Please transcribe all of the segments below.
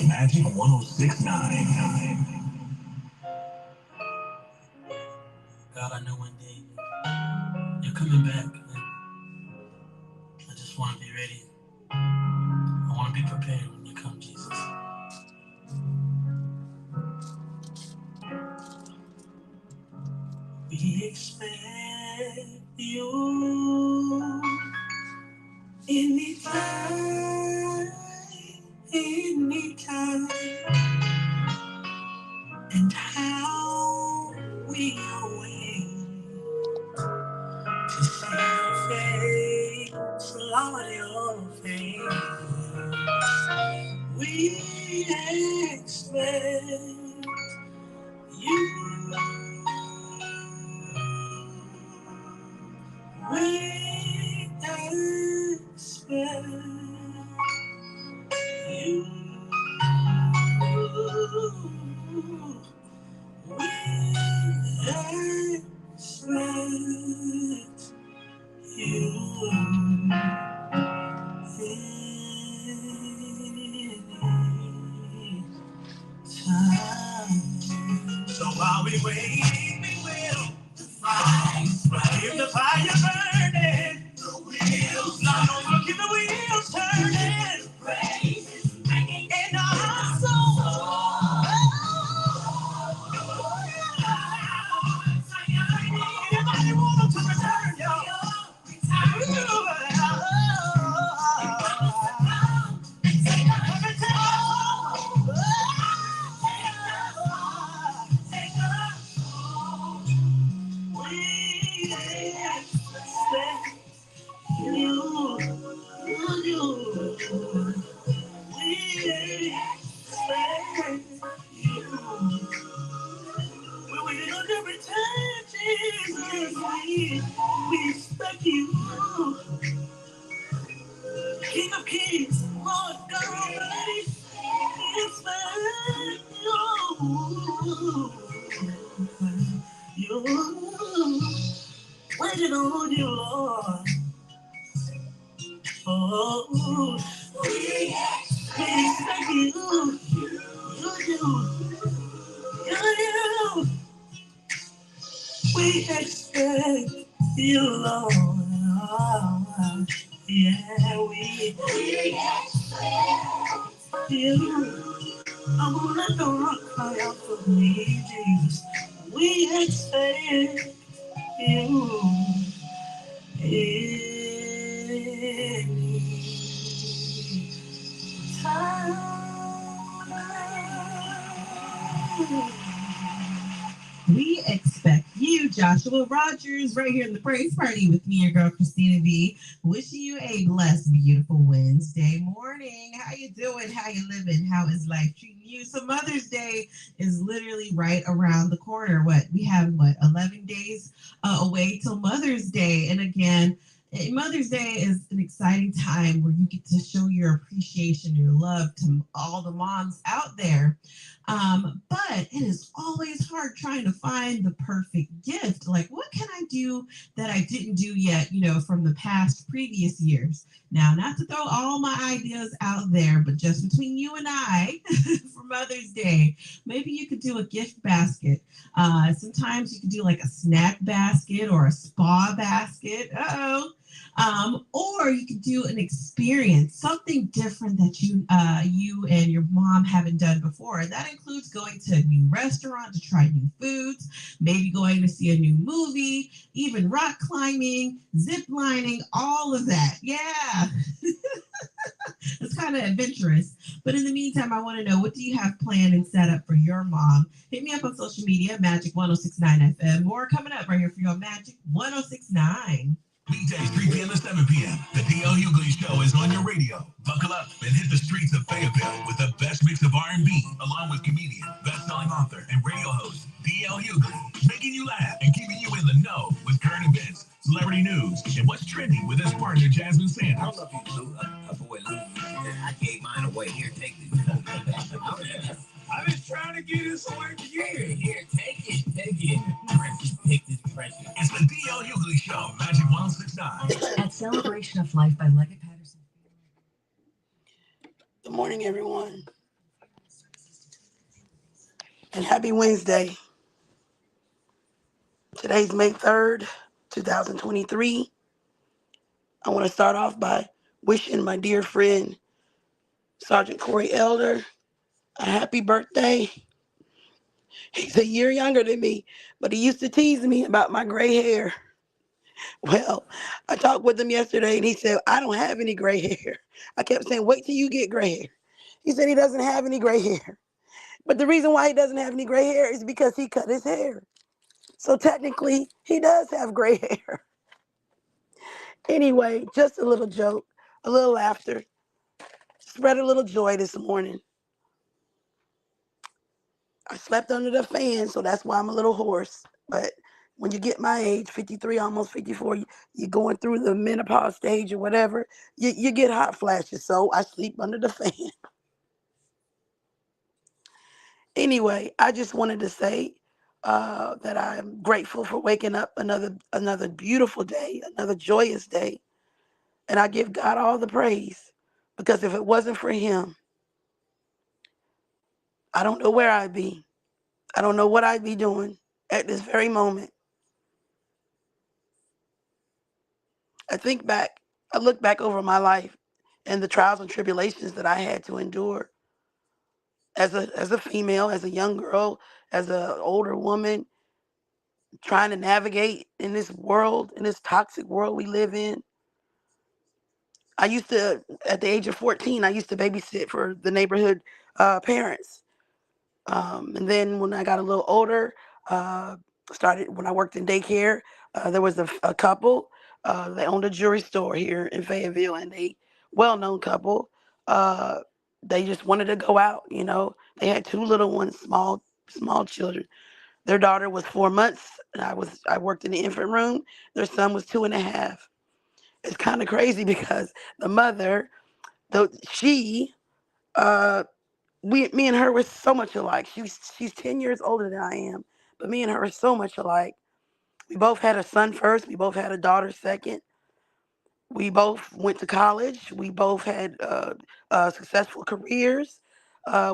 Magic 1069. God, I know one day you're coming back. I just want to be ready. I want to be prepared when you come, Jesus. We expect you anytime, anytime. And how we await to see your face, Lord, your face. We expect you. We expect you. We expect you. So while we wait, we will find. Keep the fire burning. The wheels, not only keep the wheels turning. Praise is ringing in our soul. Anybody want to return, y'all? We expect you, King of Kings, Lord God Almighty. We expect you. Waiting on you, Lord. Oh, we expect you. You. We expect you, Lord. Yeah, we expect you. I won't let the rock cry out for me, Jesus. We expect you. We expect you, Joshua Rogers, right here in the Praise Party with me, your girl, Christina V. Wishing you a blessed, beautiful Wednesday morning. How you doing? How you living? How is life treating you? So Mother's Day is literally right around the corner. We have 11 days away till Mother's Day. And again, Mother's Day is an exciting time where you get to show your appreciation, your love to all the moms out there. But it is always hard trying to find the perfect gift. Like, what can I do that I didn't do yet, from the previous years? Now, not to throw all my ideas out there, but just between you and I for Mother's Day, maybe you could do a gift basket. Sometimes you could do like a snack basket or a spa basket. Or you could do an experience, something different that you and your mom haven't done before. And that includes going to a new restaurant to try new foods, maybe going to see a new movie, even rock climbing, zip lining, all of that. Yeah. It's kind of adventurous. But in the meantime, I want to know, what do you have planned and set up for your mom? Hit me up on social media, Magic 1069 FM. More coming up right here for you on Magic 1069. Weekdays, 3 p.m. to 7 p.m. The D.L. Hughley Show is on your radio. Buckle up and hit the streets of Fayetteville with the best mix of R&B, along with comedian, best-selling author, and radio host D.L. Hughley, making you laugh and keeping you in the know with current events, celebrity news, and what's trending with his partner Jasmine Sanders. I love you, Lou. Boy, Lou. I gave mine away. Here, take this. I was trying to get this away for you. Here, take it. Precious, take this precious. It's the D.L. Hughley Show, Magic 1069. At Celebration of Life by Leggett Patterson. Good morning, everyone. And happy Wednesday. Today's May 3rd, 2023. I want to start off by wishing my dear friend, Sergeant Corey Elder, a happy birthday. He's a year younger than me, but he used to tease me about my gray hair. Well, I talked with him yesterday, and he said, I don't have any gray hair. I kept saying, wait till you get gray hair. He said he doesn't have any gray hair. But the reason why he doesn't have any gray hair is because he cut his hair. So technically, he does have gray hair. Anyway, just a little joke, a little laughter, spread a little joy this morning. I slept under the fan, so that's why I'm a little hoarse. But when you get my age, 53, almost 54, you're going through the menopause stage or whatever, you get hot flashes. So I sleep under the fan. Anyway, I just wanted to say that I'm grateful for waking up another beautiful day, another joyous day. And I give God all the praise, because if it wasn't for him, I don't know where I'd be. I don't know what I'd be doing at this very moment. I look back over my life and the trials and tribulations that I had to endure as a female, as a young girl, as an older woman, trying to navigate in this world, in this toxic world we live in. I used to, at the age of 14, I used to babysit for the neighborhood parents. And then when I got a little older, when I worked in daycare, there was a couple. They owned a jewelry store here in Fayetteville, and they well-known couple. They just wanted to go out, you know. They had two little ones, small children. Their daughter was 4 months, and I worked in the infant room. Their son was 2.5. It's kind of crazy because the mother, me and her were so much alike. She's 10 years older than I am, but me and her are so much alike. We both had a son first. We both had a daughter second. We both went to college. We both had successful careers.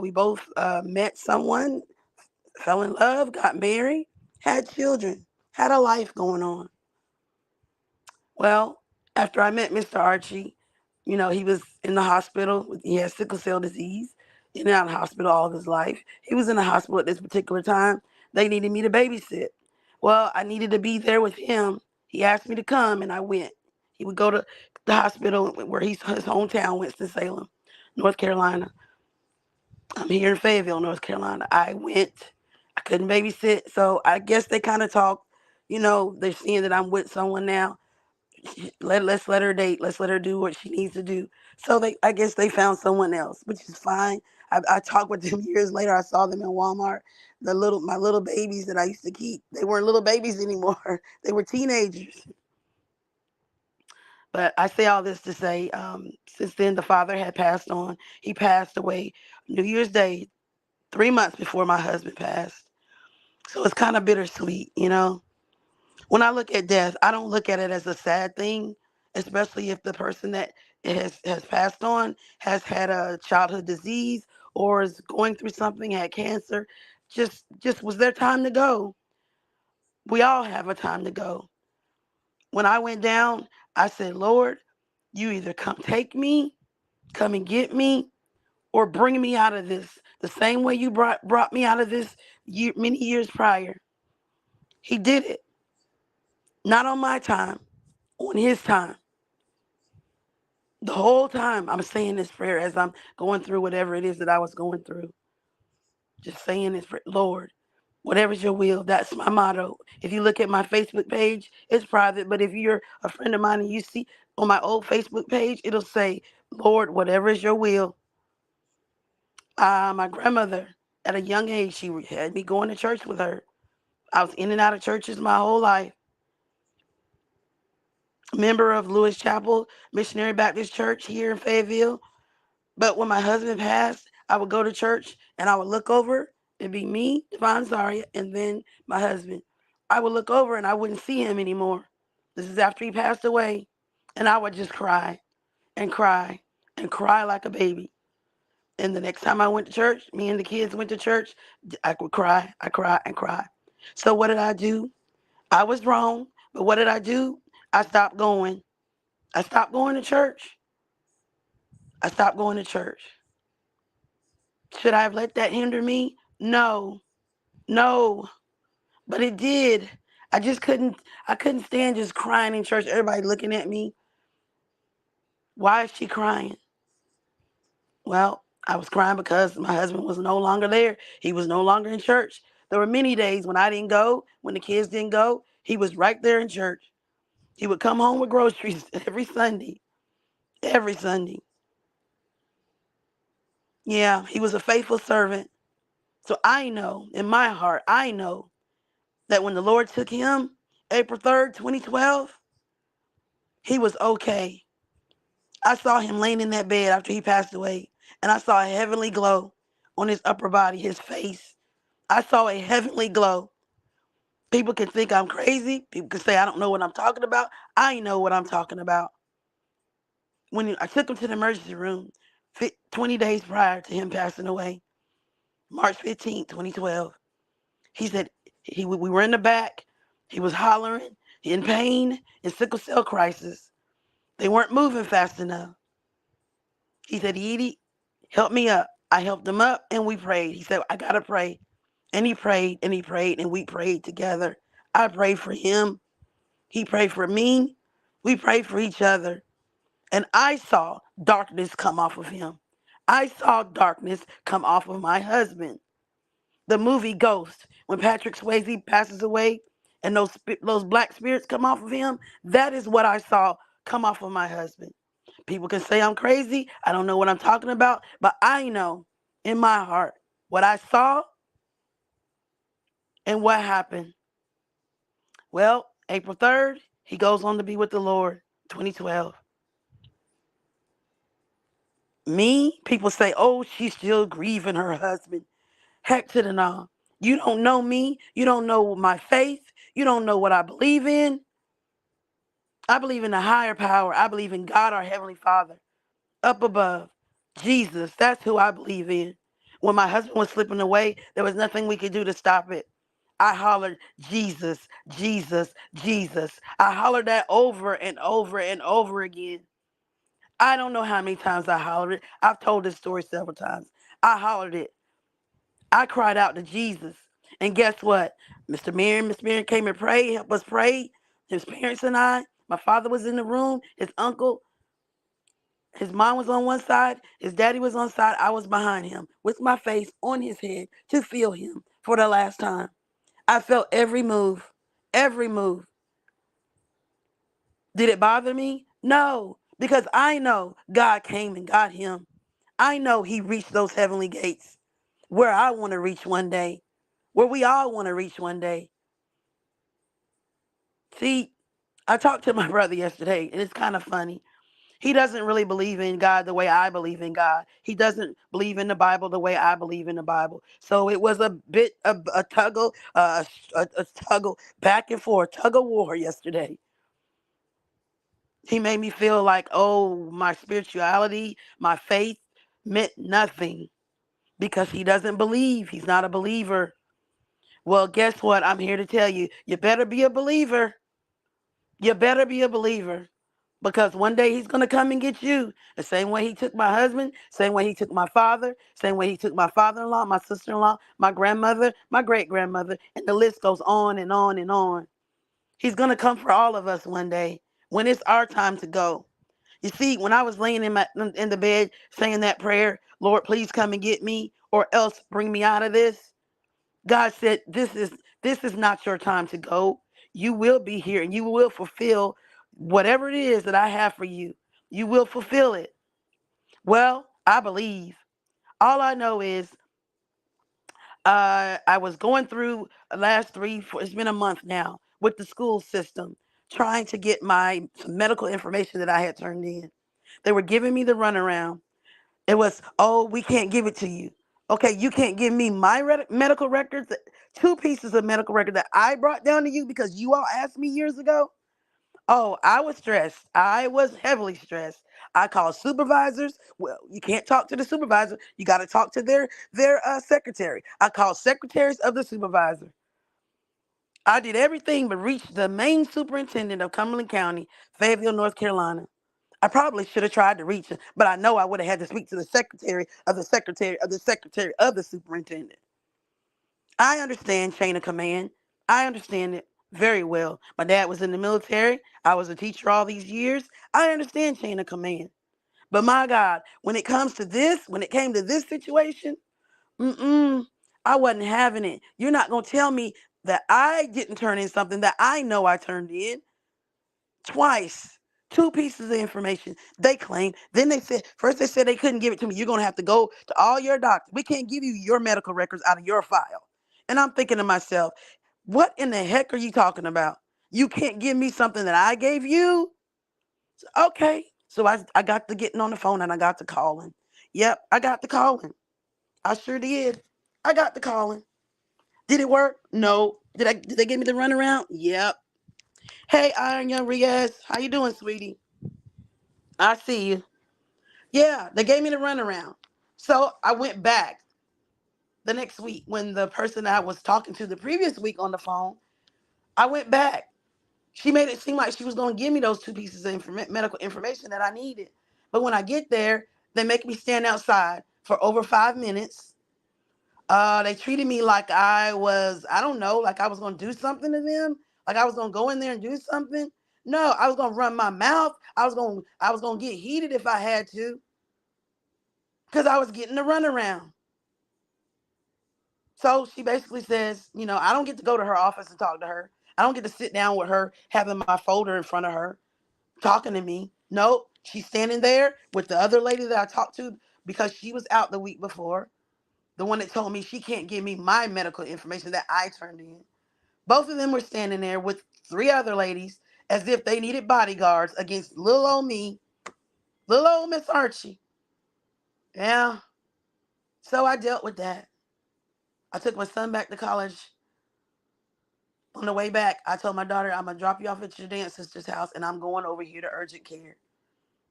We both met someone, fell in love, got married, had children, had a life going on. Well, after I met Mr. Archie, you know, he was in the hospital. He had sickle cell disease, in and out of the hospital all of his life. He was in the hospital at this particular time. They needed me to babysit. Well, I needed to be there with him. He asked me to come, and I went. He would go to the hospital where his hometown, Winston-Salem, North Carolina. I'm here in Fayetteville, North Carolina. I went. I couldn't babysit, so I guess they kind of talked. You know, they're seeing that I'm with someone now. Let's let her date. Let's let her do what she needs to do. So I guess they found someone else, which is fine. I talked with them years later. I saw them in Walmart. My little babies that I used to keep, they weren't little babies anymore. They were teenagers. But I say all this to say, since then the father had passed on. He passed away New Year's Day, 3 months before my husband passed. So it's kind of bittersweet, you know. When I look at death, I don't look at it as a sad thing, especially if the person that has passed on has had a childhood disease or is going through something, had cancer. Just was their time to go. We all have a time to go. When I went down, I said, Lord, you either come take me, come and get me, or bring me out of this the same way you brought me out of this many years prior. He did it. Not on my time, on his time. The whole time I'm saying this prayer as I'm going through whatever it is that I was going through. Just saying this prayer, Lord, whatever's your will, that's my motto. If you look at my Facebook page, it's private, but if you're a friend of mine and you see on my old Facebook page, it'll say, Lord, whatever is your will. My grandmother, at a young age, she had me going to church with her. I was in and out of churches my whole life. member of Lewis Chapel Missionary Baptist Church here in Fayetteville. But when my husband passed, I would go to church and I would look over. It'd be me, Divine Zaria, and then my husband. I would look over and I wouldn't see him anymore. This is after he passed away. And I would just cry and cry and cry like a baby. And the next time I went to church, me and the kids went to church, I would cry, I cry and cry. So what did I do? I was wrong, but what did I do? I stopped going. I stopped going to church. I stopped going to church. Should I have let that hinder me? No, no, but it did. I couldn't stand just crying in church, everybody looking at me. Why is she crying? Well, I was crying because my husband was no longer there. He was no longer in church. There were many days when I didn't go, when the kids didn't go. He was right there in church. He would come home with groceries every Sunday. Every Sunday. Yeah, he was a faithful servant. So I know, in my heart, I know that when the Lord took him, April 3rd, 2012, he was okay. I saw him laying in that bed after he passed away, and I saw a heavenly glow on his upper body, his face. I saw a heavenly glow. People can think I'm crazy. People can say I don't know what I'm talking about. I know what I'm talking about. When I took him to the emergency room 20 days prior to him passing away, March 15th, 2012, he said we were in the back. He was hollering, in pain, in sickle cell crisis. They weren't moving fast enough. He said, Edie, help me up. I helped him up and we prayed. He said, I got to pray. And he prayed and he prayed and we prayed together. I prayed for him. He prayed for me. We prayed for each other. And I saw darkness come off of him. I saw darkness come off of my husband. The movie Ghost, when Patrick Swayze passes away and those black spirits come off of him, that is what I saw come off of my husband. People can say I'm crazy. I don't know what I'm talking about, but I know in my heart what I saw and what happened. Well, April 3rd, he goes on to be with the Lord, 2012. Me, people say, oh, she's still grieving her husband. Heck to the no. You don't know me. You don't know my faith. You don't know what I believe in. I believe in a higher power. I believe in God, our Heavenly Father, up above. Jesus, that's who I believe in. When my husband was slipping away, there was nothing we could do to stop it. I hollered, Jesus, Jesus, Jesus. I hollered that over and over and over again. I don't know how many times I hollered it. I've told this story several times. I hollered it. I cried out to Jesus. And guess what? Miss Miriam came and prayed, helped us pray. His parents and I. My father was in the room. His uncle, his mom was on one side. His daddy was on the side. I was behind him with my face on his head to feel him for the last time. I felt every move. Every move. Did it bother me? No, because I know God came and got him. I know he reached those heavenly gates where I want to reach one day, where we all want to reach one day. See, I talked to my brother yesterday, and it's kind of funny. He doesn't really believe in God the way I believe in God. He doesn't believe in the Bible the way I believe in the Bible. So it was a bit of a tuggle, a tuggle back and forth, tug of war yesterday. He made me feel like, oh, my spirituality, my faith meant nothing because he doesn't believe. He's not a believer. Well, guess what? I'm here to tell you, you better be a believer. You better be a believer because one day he's going to come and get you. The same way he took my husband, same way he took my father, same way he took my father-in-law, my sister-in-law, my grandmother, my great-grandmother, and the list goes on and on and on. He's going to come for all of us one day when it's our time to go. You see, when I was laying in the bed saying that prayer, Lord, please come and get me or else bring me out of this. God said, this is not your time to go. You will be here and you will fulfill whatever it is that I have for you. You will fulfill it. Well, I believe. All I know is I was going through it's been a month now with the school system, trying to get my medical information that I had turned in. They were giving me the runaround. It was, oh, we can't give it to you. Okay, you can't give me my medical records, 2 pieces of medical record that I brought down to you because you all asked me years ago. Oh, I was stressed. I was heavily stressed. I called supervisors. Well, you can't talk to the supervisor. You got to talk to their secretary. I called secretaries of the supervisor. I did everything but reach the main superintendent of Cumberland County, Fayetteville, North Carolina. I probably should have tried to reach him, but I know I would have had to speak to the secretary of the secretary of the secretary of the superintendent. I understand chain of command. I understand it very well. My dad was in the military. I was a teacher all these years. I understand chain of command. But my God, when it comes to this, when it came to this situation, I wasn't having it. You're not going to tell me that I didn't turn in something that I know I turned in twice. 2 pieces of information they claimed. Then they said, first they said they couldn't give it to me. You're going to have to go to all your doctors. We can't give you your medical records out of your file. And I'm thinking to myself, what in the heck are you talking about? You can't give me something that I gave you? Okay. So I got to getting on the phone and I got to calling. Yep, I got to calling. I sure did. I got to calling. Did it work? No. Did they give me the runaround? Yep. Hey, Iron Young Riaz, how you doing, sweetie? I see you. Yeah, they gave me the runaround. So I went back the next week when the person I was talking to the previous week on the phone, I went back. She made it seem like she was going to give me those 2 pieces of medical information that I needed. But when I get there, they make me stand outside for over 5 minutes. They treated me like I don't know, like I was going to do something to them. Like I was going to go in there and do something. No, I was going to run my mouth. I was going to get heated if I had to because I was getting the runaround. So she basically says, I don't get to go to her office and talk to her. I don't get to sit down with her, having my folder in front of her, talking to me. Nope. She's standing there with the other lady that I talked to because she was out the week before. The one that told me she can't give me my medical information that I turned in. Both of them were standing there with 3 other ladies as if they needed bodyguards against little old me, little old Miss Archie. Yeah. So I dealt with that. I took my son back to college. On the way back, I told my daughter, I'm going to drop you off at your dance sister's house and I'm going over here to urgent care.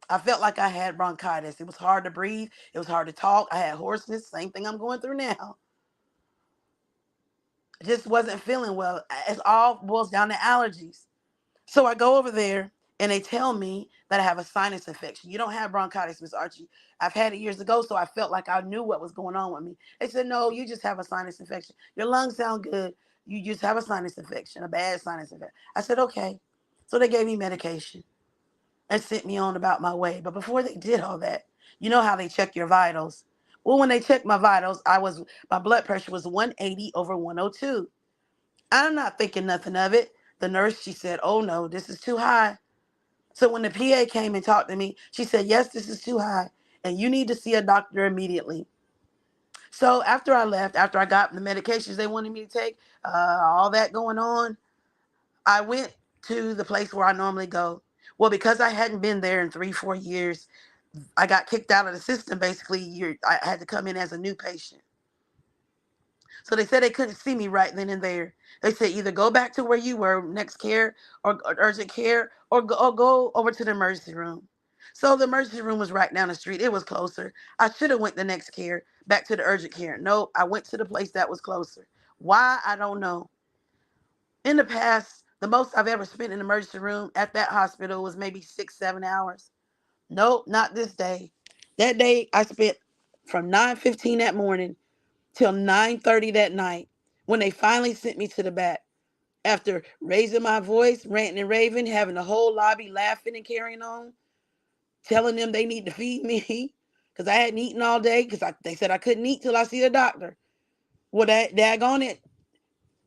I felt like I had bronchitis. It was hard to breathe. It was hard to talk. I had hoarseness. Same thing I'm going through now. I just wasn't feeling well. It all boils down to allergies. So I go over there and they tell me that I have a sinus infection. You don't have bronchitis, Miss Archie. I've had it years ago, so I felt like I knew what was going on with me. They said, no, you just have a sinus infection. Your lungs sound good. You just have a sinus infection, a bad sinus infection. I said, okay. So they gave me medication and sent me on about my way. But before they did all that, you know how they check your vitals. Well, when they checked my vitals, my blood pressure was 180 over 102. I'm not thinking nothing of it. The nurse, she said, oh no, this is too high. So when the PA came and talked to me, she said, yes, this is too high and you need to see a doctor immediately. So after I left, after I got the medications they wanted me to take, all that going on, I went to the place where I normally go. Well, because I hadn't been there in 3-4 years, I got kicked out of the system. Basically, I had to come in as a new patient. So they said they couldn't see me right then and there. They said either go back to where you were, next care or urgent care, or go over to the emergency room. So the emergency room was right down the street. It was closer. I should have went the next care, back to the urgent care. Nope, I went to the place that was closer. Why? I don't know. In the past, the most I've ever spent in the emergency room at that hospital was maybe 6-7 hours. Nope, not this day. That day I spent from 9:15 that morning till 9:30 that night when they finally sent me to the back. After raising my voice, ranting and raving, having the whole lobby laughing and carrying on, telling them they need to feed me because I hadn't eaten all day because they said I couldn't eat till I see the doctor. Well, that daggone it,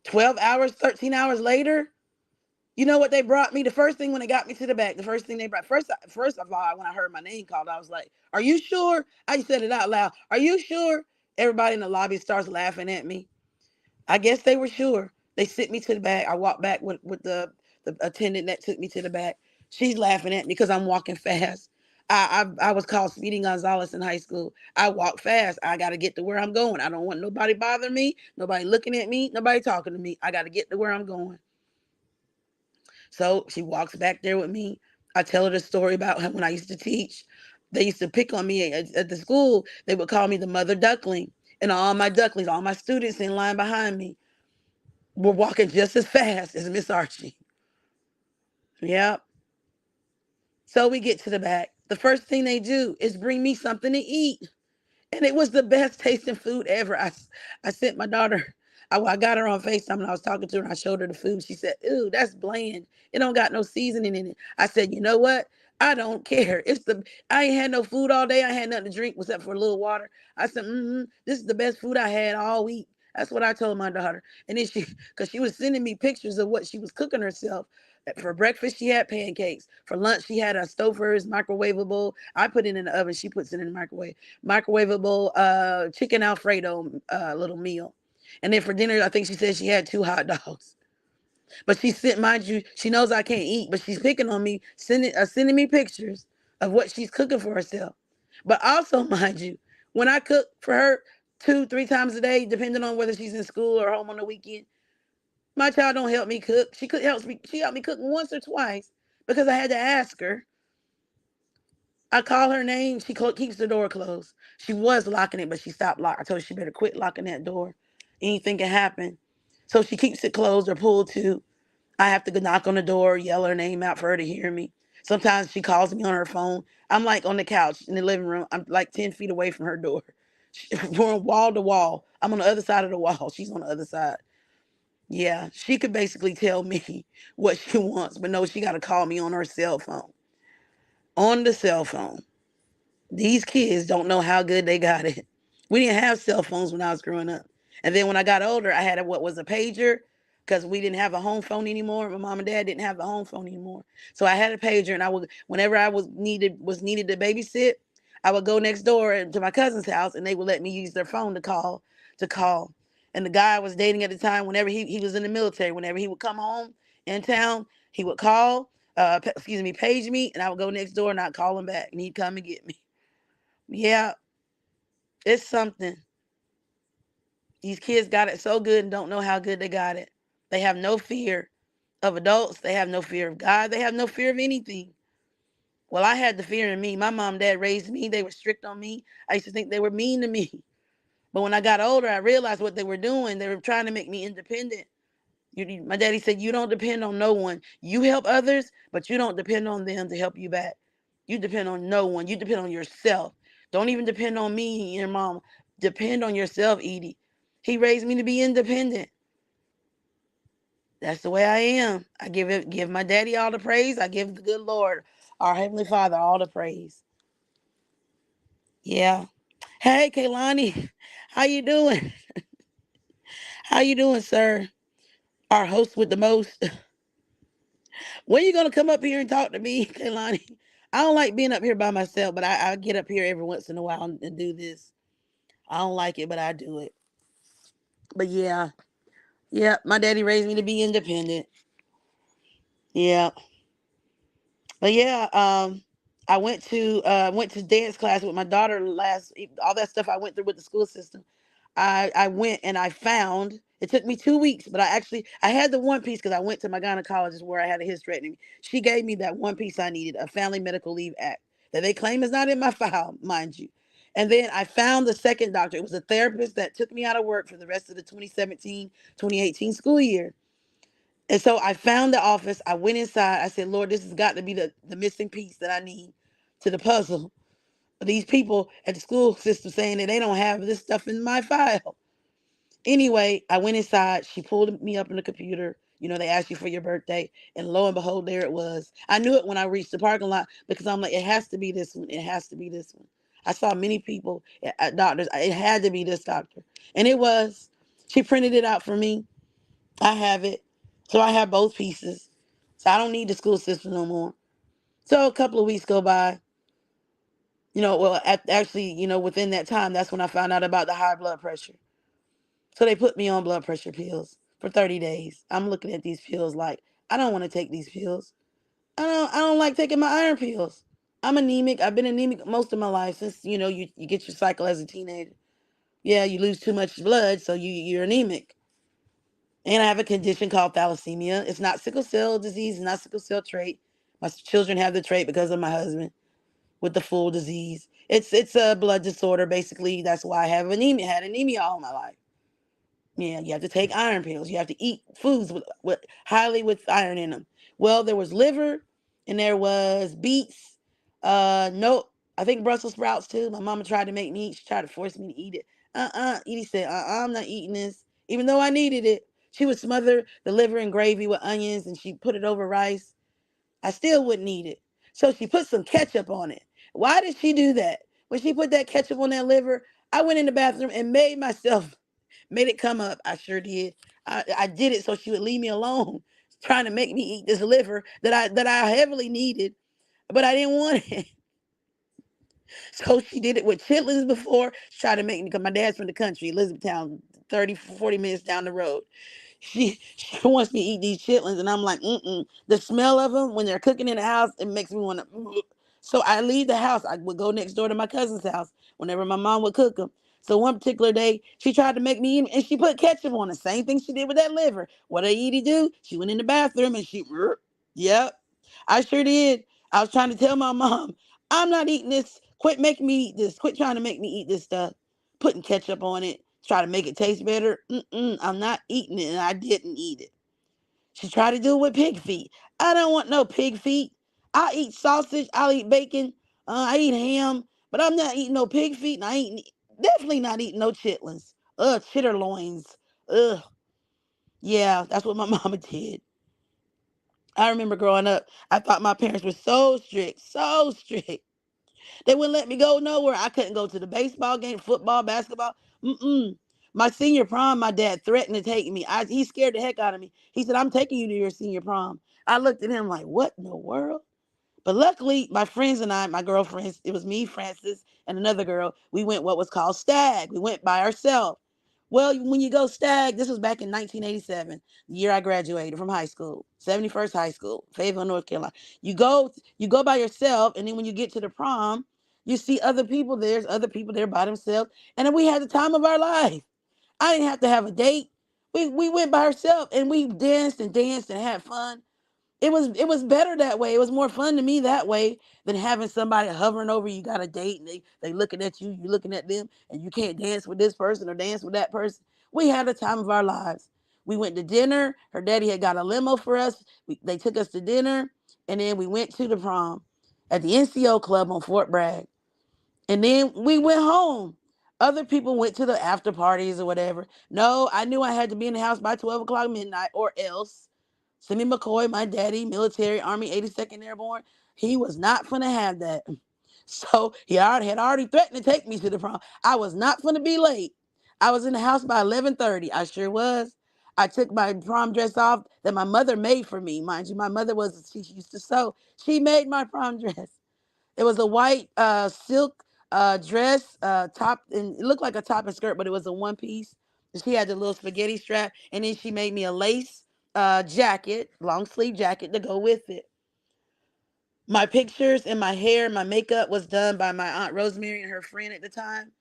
12 hours, 13 hours later, you know what they brought me? The first thing when they got me to the back, the first thing they brought, first of all, when I heard my name called, I was like, are you sure? I said it out loud. Are you sure? Everybody in the lobby starts laughing at me. I guess they were sure. They sent me to the back. I walked back with the attendant that took me to the back. She's laughing at me because I'm walking fast. I was called Speedy Gonzalez in high school. I walk fast. I got to get to where I'm going. I don't want nobody bothering me, nobody looking at me, nobody talking to me. I got to get to where I'm going. So she walks back there with me. I tell her the story about when I used to teach. They used to pick on me at the school. They would call me the mother duckling. And all my ducklings, all my students in line behind me were walking just as fast as Miss Archie. Yep. So we get to the back. The first thing they do is bring me something to eat. And it was the best tasting food ever. I sent my daughter, I got her on FaceTime and I was talking to her and I showed her the food. She said, "Ooh, that's bland. It don't got no seasoning in it." I said, "You know what? I don't care. I ain't had no food all day. I had nothing to drink except for a little water." I said, "This is the best food I had all week." That's what I told my daughter. And then because she was sending me pictures of what she was cooking herself. For breakfast, she had pancakes. For lunch, she had a Stouffer's microwavable. I put it in the oven. She puts it in the microwavable chicken Alfredo little meal. And then for dinner, I think she said she had 2 hot dogs. But she sent, mind you, she knows I can't eat, but she's picking on me, sending me pictures of what she's cooking for herself. But also, mind you, when I cook for her 2, 3 times a day, depending on whether she's in school or home on the weekend, my child don't help me cook. She helped me cook once or twice because I had to ask her. I call her name. She keeps the door closed. She was locking it, but she stopped locking. I told her she better quit locking that door. Anything can happen. So she keeps it closed or pulled to. I have to go knock on the door, yell her name out for her to hear me. Sometimes she calls me on her phone. I'm like on the couch in the living room. I'm like 10 feet away from her door. We're wall to wall. I'm on the other side of the wall. She's on the other side. Yeah, she could basically tell me what she wants, but no, she got to call me on her cell phone. On the cell phone. These kids don't know how good they got it. We didn't have cell phones when I was growing up. And then when I got older, I had what was a pager because we didn't have a home phone anymore. My mom and dad didn't have a home phone anymore. So I had a pager and I would, whenever I was needed to babysit, I would go next door to my cousin's house and they would let me use their phone to call. And the guy I was dating at the time, whenever he was in the military, whenever he would come home in town, he would call, page me, and I would go next door and I'd call him back and he'd come and get me. Yeah, it's something. These kids got it so good and don't know how good they got it. They have no fear of adults. They have no fear of God. They have no fear of anything. Well, I had the fear in me. My mom and dad raised me. They were strict on me. I used to think they were mean to me. But when I got older, I realized what they were doing. They were trying to make me independent. My daddy said, you don't depend on no one. You help others, but you don't depend on them to help you back. You depend on no one. You depend on yourself. Don't even depend on me and your mom. Depend on yourself, Edie. He raised me to be independent. That's the way I am. I give my daddy all the praise. I give the good Lord, our Heavenly Father, all the praise. Yeah. Hey, Kaylani, how you doing? How you doing, sir? Our host with the most. When you gonna come up here and talk to me, Kaylani? I don't like being up here by myself, but I get up here every once in a while and do this. I don't like it, but I do it. But yeah, my daddy raised me to be independent. Yeah, but yeah, I went to dance class with my daughter all that stuff I went through with the school system. I went and I found it took me 2 weeks, but I had the one piece because I went to my gynecologist where I had a hysterectomy. She gave me that one piece I needed, a Family Medical Leave Act that they claim is not in my file, mind you. And then I found the second doctor. It was a therapist that took me out of work for the rest of the 2017-2018 school year. And so I found the office. I went inside. I said, Lord, this has got to be the missing piece that I need to the puzzle. These people at the school system saying that they don't have this stuff in my file. Anyway, I went inside. She pulled me up in the computer. You know, they ask you for your birthday. And lo and behold, there it was. I knew it when I reached the parking lot because I'm like, it has to be this one. It has to be this one. I saw many people at doctors. It had to be this doctor. And it was. She printed it out for me. I have it. So I have both pieces. So I don't need the school system no more. So a couple of weeks go by. Actually, within that time, that's when I found out about the high blood pressure. So they put me on blood pressure pills for 30 days. I'm looking at these pills like I don't want to take these pills. I don't like taking my iron pills. I'm anemic. I've been anemic most of my life since, you get your cycle as a teenager. Yeah, you lose too much blood, so you're anemic. And I have a condition called thalassemia. It's not sickle cell disease, it's not sickle cell trait. My children have the trait because of my husband with the full disease. It's a blood disorder, basically. That's why I have anemia. Had anemia all my life. Yeah, you have to take iron pills. You have to eat foods with highly with iron in them. Well, there was liver and there was beets. No, I think Brussels sprouts too. My mama tried to make me eat. She tried to force me to eat it. Edie said, I'm not eating this. Even though I needed it. She would smother the liver in gravy with onions and she put it over rice. I still wouldn't eat it. So she put some ketchup on it. Why did she do that? When she put that ketchup on that liver, I went in the bathroom and made it come up. I sure did. I did it so she would leave me alone, trying to make me eat this liver that I heavily needed, but I didn't want it. So she did it with chitlins before. She tried to make me, because my dad's from the country, Elizabethtown, 30, 40 minutes down the road. She wants me to eat these chitlins, and I'm like, mm-mm. The smell of them when they're cooking in the house, it makes me want to. So I leave the house. I would go next door to my cousin's house whenever my mom would cook them. So one particular day, she tried to make me eat 'em, and she put ketchup on the same thing she did with that liver. What did Edie do? She went in the bathroom and yep, I sure did. I was trying to tell my mom, I'm not eating this. Quit making me eat this. Quit trying to make me eat this stuff. Putting ketchup on it, try to make it taste better. I'm not eating it, and I didn't eat it. She tried to do it with pig feet. I don't want no pig feet. I'll eat sausage. I'll eat bacon. I eat ham, but I'm not eating no pig feet, and I ain't definitely not eating no chitlins. Chitterloins. Ugh. Yeah, that's what my mama did. I remember growing up, I thought my parents were so strict, so strict. They wouldn't let me go nowhere. I couldn't go to the baseball game, football, basketball. Mm-mm. My senior prom, my dad threatened to take me. He scared the heck out of me. He said, I'm taking you to your senior prom. I looked at him like, what in the world? But luckily, my friends and I, my girlfriends, it was me, Francis, and another girl, we went what was called stag. We went by ourselves. Well, when you go stag, this was back in 1987, the year I graduated from high school, 71st High School, Fayetteville, North Carolina. You go by yourself, and then when you get to the prom, you see other people. There's other people there by themselves, and then we had the time of our life. I didn't have to have a date. We went by ourselves, and we danced and had fun. It was better that way. It was more fun to me that way than having somebody hovering over you. Got a date and they looking at you, you looking at them, and you can't dance with this person or dance with that person. We had the time of our lives. We went to dinner. Her daddy had got a limo for us. They took us to dinner, and then we went to the prom at the NCO club on Fort Bragg. And then we went home. Other people went to the after parties or whatever. No, I knew I had to be in the house by 12 o'clock midnight or else. Simi McKoy, my daddy, military, Army 82nd Airborne, he was not going to have that. So he had already threatened to take me to the prom. I was not going to be late. I was in the house by 11:30. I sure was. I took my prom dress off that my mother made for me. Mind you, my mother she used to sew. She made my prom dress. It was a white silk dress, top, and it looked like a top and skirt, but it was a one piece. She had the little spaghetti strap, and then she made me a lace jacket, long sleeve jacket to go with it. My pictures and my hair, my makeup was done by my aunt Rosemary and her friend at the time.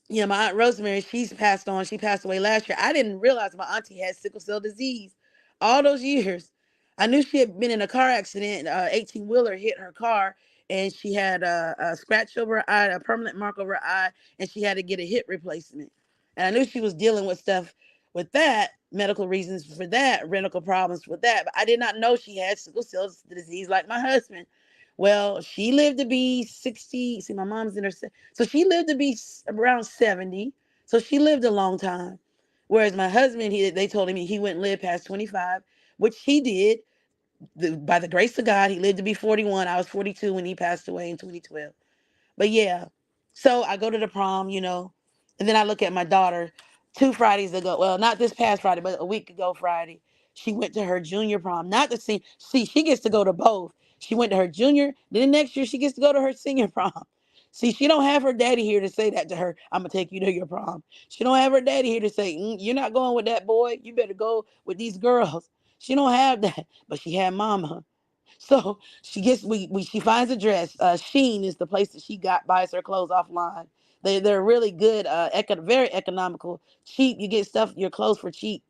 Yeah, my aunt Rosemary, she's passed on. She passed away last year. I didn't realize my auntie had sickle cell disease all those years. I knew she had been in a car accident. 18 wheeler hit her car, and she had a scratch over her eye, a permanent mark over her eye, and she had to get a hip replacement. And I knew she was dealing with stuff with that, medical reasons for that, medical problems with that. But I did not know she had sickle cell disease like my husband. Well, she lived to be 60. See, my mom's in her, so she lived to be around 70. So she lived a long time. Whereas my husband, they told him he wouldn't live past 25, which he did. By the grace of God, he lived to be 41. I was 42 when he passed away in 2012. But yeah, so I go to the prom, and then I look at my daughter 2 Fridays ago. Well, not this past Friday, but a week ago Friday. She went to her junior prom, not the senior. See, she gets to go to both. She went to her junior, then the next year she gets to go to her senior prom. See, she don't have her daddy here to say that to her. I'm gonna take you to your prom. She don't have her daddy here to say, you're not going with that boy. You better go with these girls. She don't have that, but she had mama. So she gets she finds a dress. Sheen is the place that she buys her clothes offline. They're really good, very economical, cheap. You get stuff your clothes for cheap.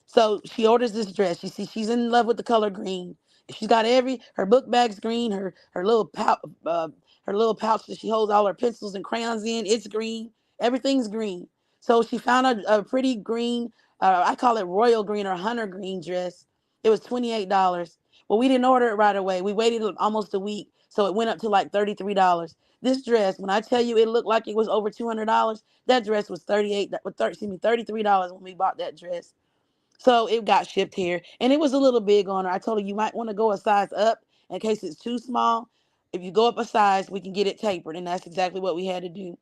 So she orders this dress. You see, she's in love with the color green. She's got her book bag's green. Her little her little pouch that she holds all her pencils and crayons in. It's green. Everything's green. So she found a pretty green. I call it royal green or hunter green dress. It was $28. Well, we didn't order it right away. We waited almost a week, so it went up to like $33. This dress, when I tell you, it looked like it was over $200. That dress was $33 when we bought that dress. So it got shipped here and it was a little big on her. I told her you might want to go a size up in case it's too small. If you go up a size, we can get it tapered. And that's exactly what we had to do.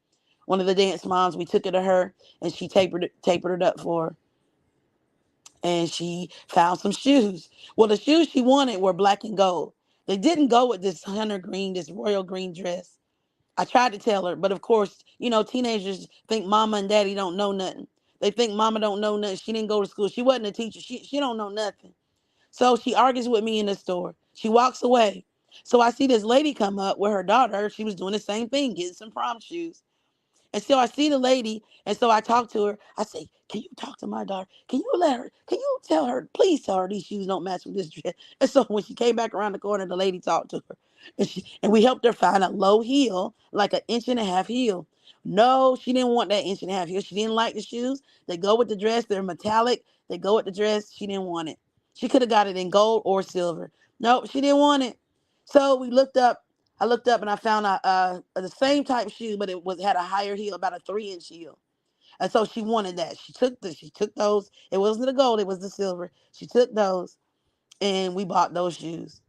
One of the dance moms, we took it to her and she tapered it up for her. And she found some shoes. Well, the shoes she wanted were black and gold. They didn't go with this hunter green, this royal green dress. I tried to tell her, but of course, teenagers think mama and daddy don't know nothing. They think mama don't know nothing. She didn't go to school. She wasn't a teacher. She don't know nothing. So she argues with me in the store. She walks away. So I see this lady come up with her daughter. She was doing the same thing, getting some prom shoes. And so I see the lady, and so I talk to her. I say, "Can you talk to my daughter? Can you tell her, please tell her these shoes don't match with this dress?" And so when she came back around the corner, the lady talked to her. And we helped her find a low heel, like an inch and a half heel. No, she didn't want that inch and a half heel. She didn't like the shoes. They go with the dress. They're metallic. They go with the dress. She didn't want it. She could have got it in gold or silver. No, she didn't want it. So we looked up. I looked up and I found the same type shoe, but had a higher heel, about a 3-inch heel. And so she wanted that. She took those. It wasn't the gold, it was the silver. She took those and we bought those shoes.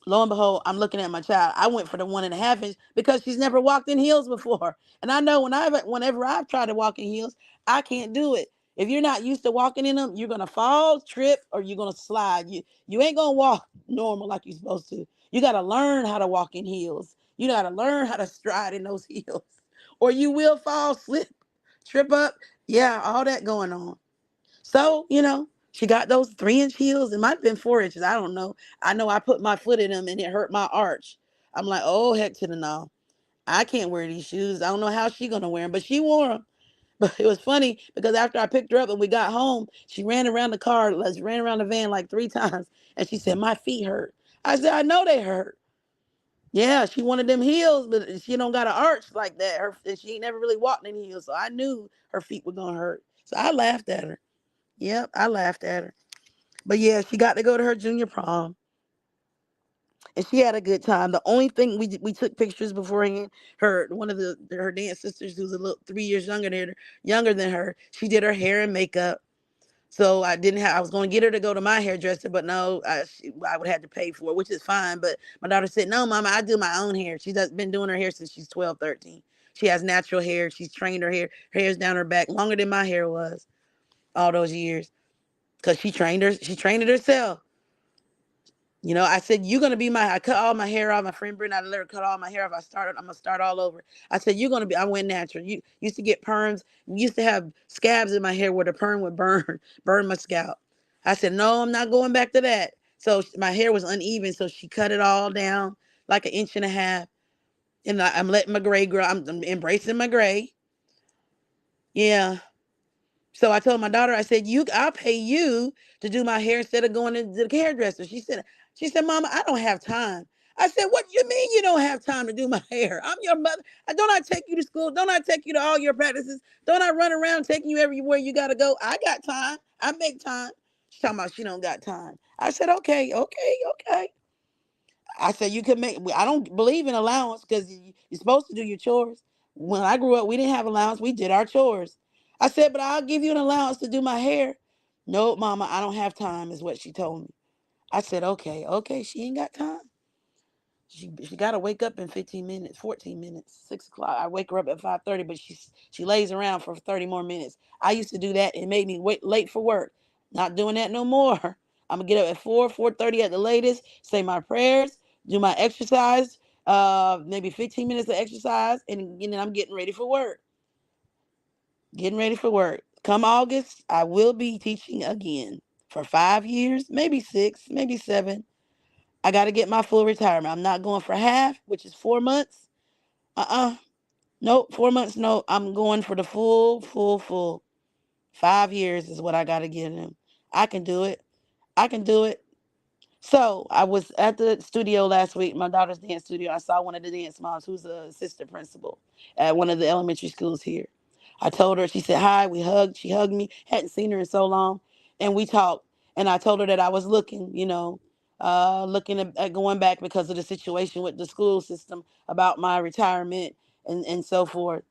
Lo and behold, I'm looking at my child. I went for the 1.5 inch because she's never walked in heels before. And I know whenever I've tried to walk in heels, I can't do it. If you're not used to walking in them, you're gonna fall, trip, or you're gonna slide. You ain't gonna walk normal like you're supposed to. You gotta learn how to walk in heels. You gotta learn how to stride in those heels, or you will fall, slip, trip up. Yeah, all that going on. So, she got those 3-inch heels. It might have been 4 inches. I don't know. I know I put my foot in them and it hurt my arch. I'm like, oh, heck to the no. I can't wear these shoes. I don't know how she going to wear them, but she wore them. But it was funny because after I picked her up and we got home, she ran around the car, ran around the van like 3 times. And she said, my feet hurt. I said, I know they hurt. Yeah, she wanted them heels, but she don't got an arch like that. She ain't never really walked in heels. So I knew her feet were going to hurt. So I laughed at her. Yep, I laughed at her. But yeah, she got to go to her junior prom, and she had a good time. The only thing we took pictures beforehand. One of her dance sisters, who's a little 3 years younger than her, she did her hair and makeup. So I was going to get her to go to my hairdresser, but no, I would have to pay for it, which is fine. But my daughter said, no, mama, I do my own hair. She's been doing her hair since she's 12, 13. She has natural hair. She's trained her hair. Her hair's down her back longer than my hair was all those years. Because she trained it herself. I said, you're going to be I cut all my hair off. My friend Brenda, I let her cut all my hair off. I'm going to start all over. I said, I went natural. You used to get perms. We used to have scabs in my hair where the perm would burn my scalp. I said, no, I'm not going back to that. So my hair was uneven. So she cut it all down like an inch and a half. And I'm letting my gray grow. I'm embracing my gray. Yeah. So I told my daughter, I said, I'll pay you to do my hair instead of going to the hairdresser. She said, Mama, I don't have time. I said, what do you mean you don't have time to do my hair? I'm your mother. Don't I take you to school? Don't I take you to all your practices? Don't I run around taking you everywhere you got to go? I got time. I make time. She's talking about she don't got time. I said, okay. I said, you can make, I don't believe in allowance because you're supposed to do your chores. When I grew up, we didn't have allowance. We did our chores. I said, but I'll give you an allowance to do my hair. No, Mama, I don't have time, is what she told me. I said, okay, she ain't got time. She got to wake up in 15 minutes, 14 minutes, 6 o'clock. I wake her up at 5:30, but she lays around for 30 more minutes. I used to do that. It made me wait late for work. Not doing that no more. I'm going to get up at 4:30 at the latest, say my prayers, do my exercise, maybe 15 minutes of exercise, and then I'm getting ready for work. Getting ready for work. Come August, I will be teaching again. for 5 years, maybe 6, maybe 7. I got to get my full retirement. I'm not going for half, which is 4 months. Nope, 4 months. No, I'm going for the full. 5 years is what I got to get him. I can do it. I can do it. So I was at the studio last week, my daughter's dance studio. I saw one of the dance moms who's a assistant principal at one of the elementary schools here. I told her, she said hi, we hugged, she hugged me, hadn't seen her in so long, and we talked. And I told her that I was looking, looking at going back because of the situation with the school system about my retirement and so forth.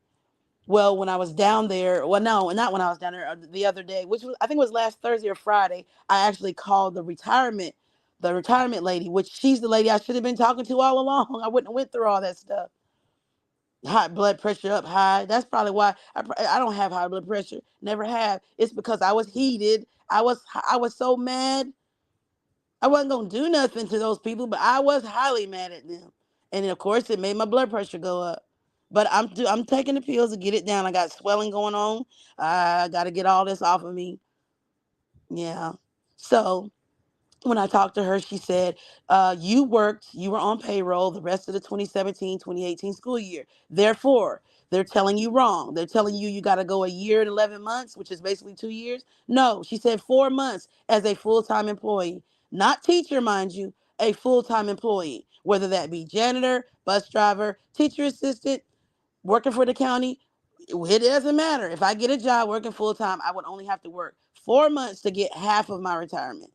Well, when I was down there, well, no, not when I was down there, the other day, which was, I think it was last Thursday or Friday, I actually called the retirement lady, which she's the lady I should have been talking to all along. I wouldn't have went through all that stuff. High blood pressure up high. That's probably why I don't have high blood pressure. Never have. It's because I was heated. I was so mad. I wasn't gonna do nothing to those people, but I was highly mad at them, and of course, it made my blood pressure go up. But I'm taking the pills to get it down. I got swelling going on. I got to get all this off of me. Yeah. So when I talked to her, she said, you were on payroll the rest of the 2017-2018 school year. Therefore, they're telling you wrong. They're telling you got to go a year and 11 months, which is basically 2 years. No, she said 4 months as a full-time employee, not teacher, mind you, a full-time employee, whether that be janitor, bus driver, teacher assistant, working for the county. It doesn't matter. If I get a job working full-time, I would only have to work 4 months to get half of my retirement.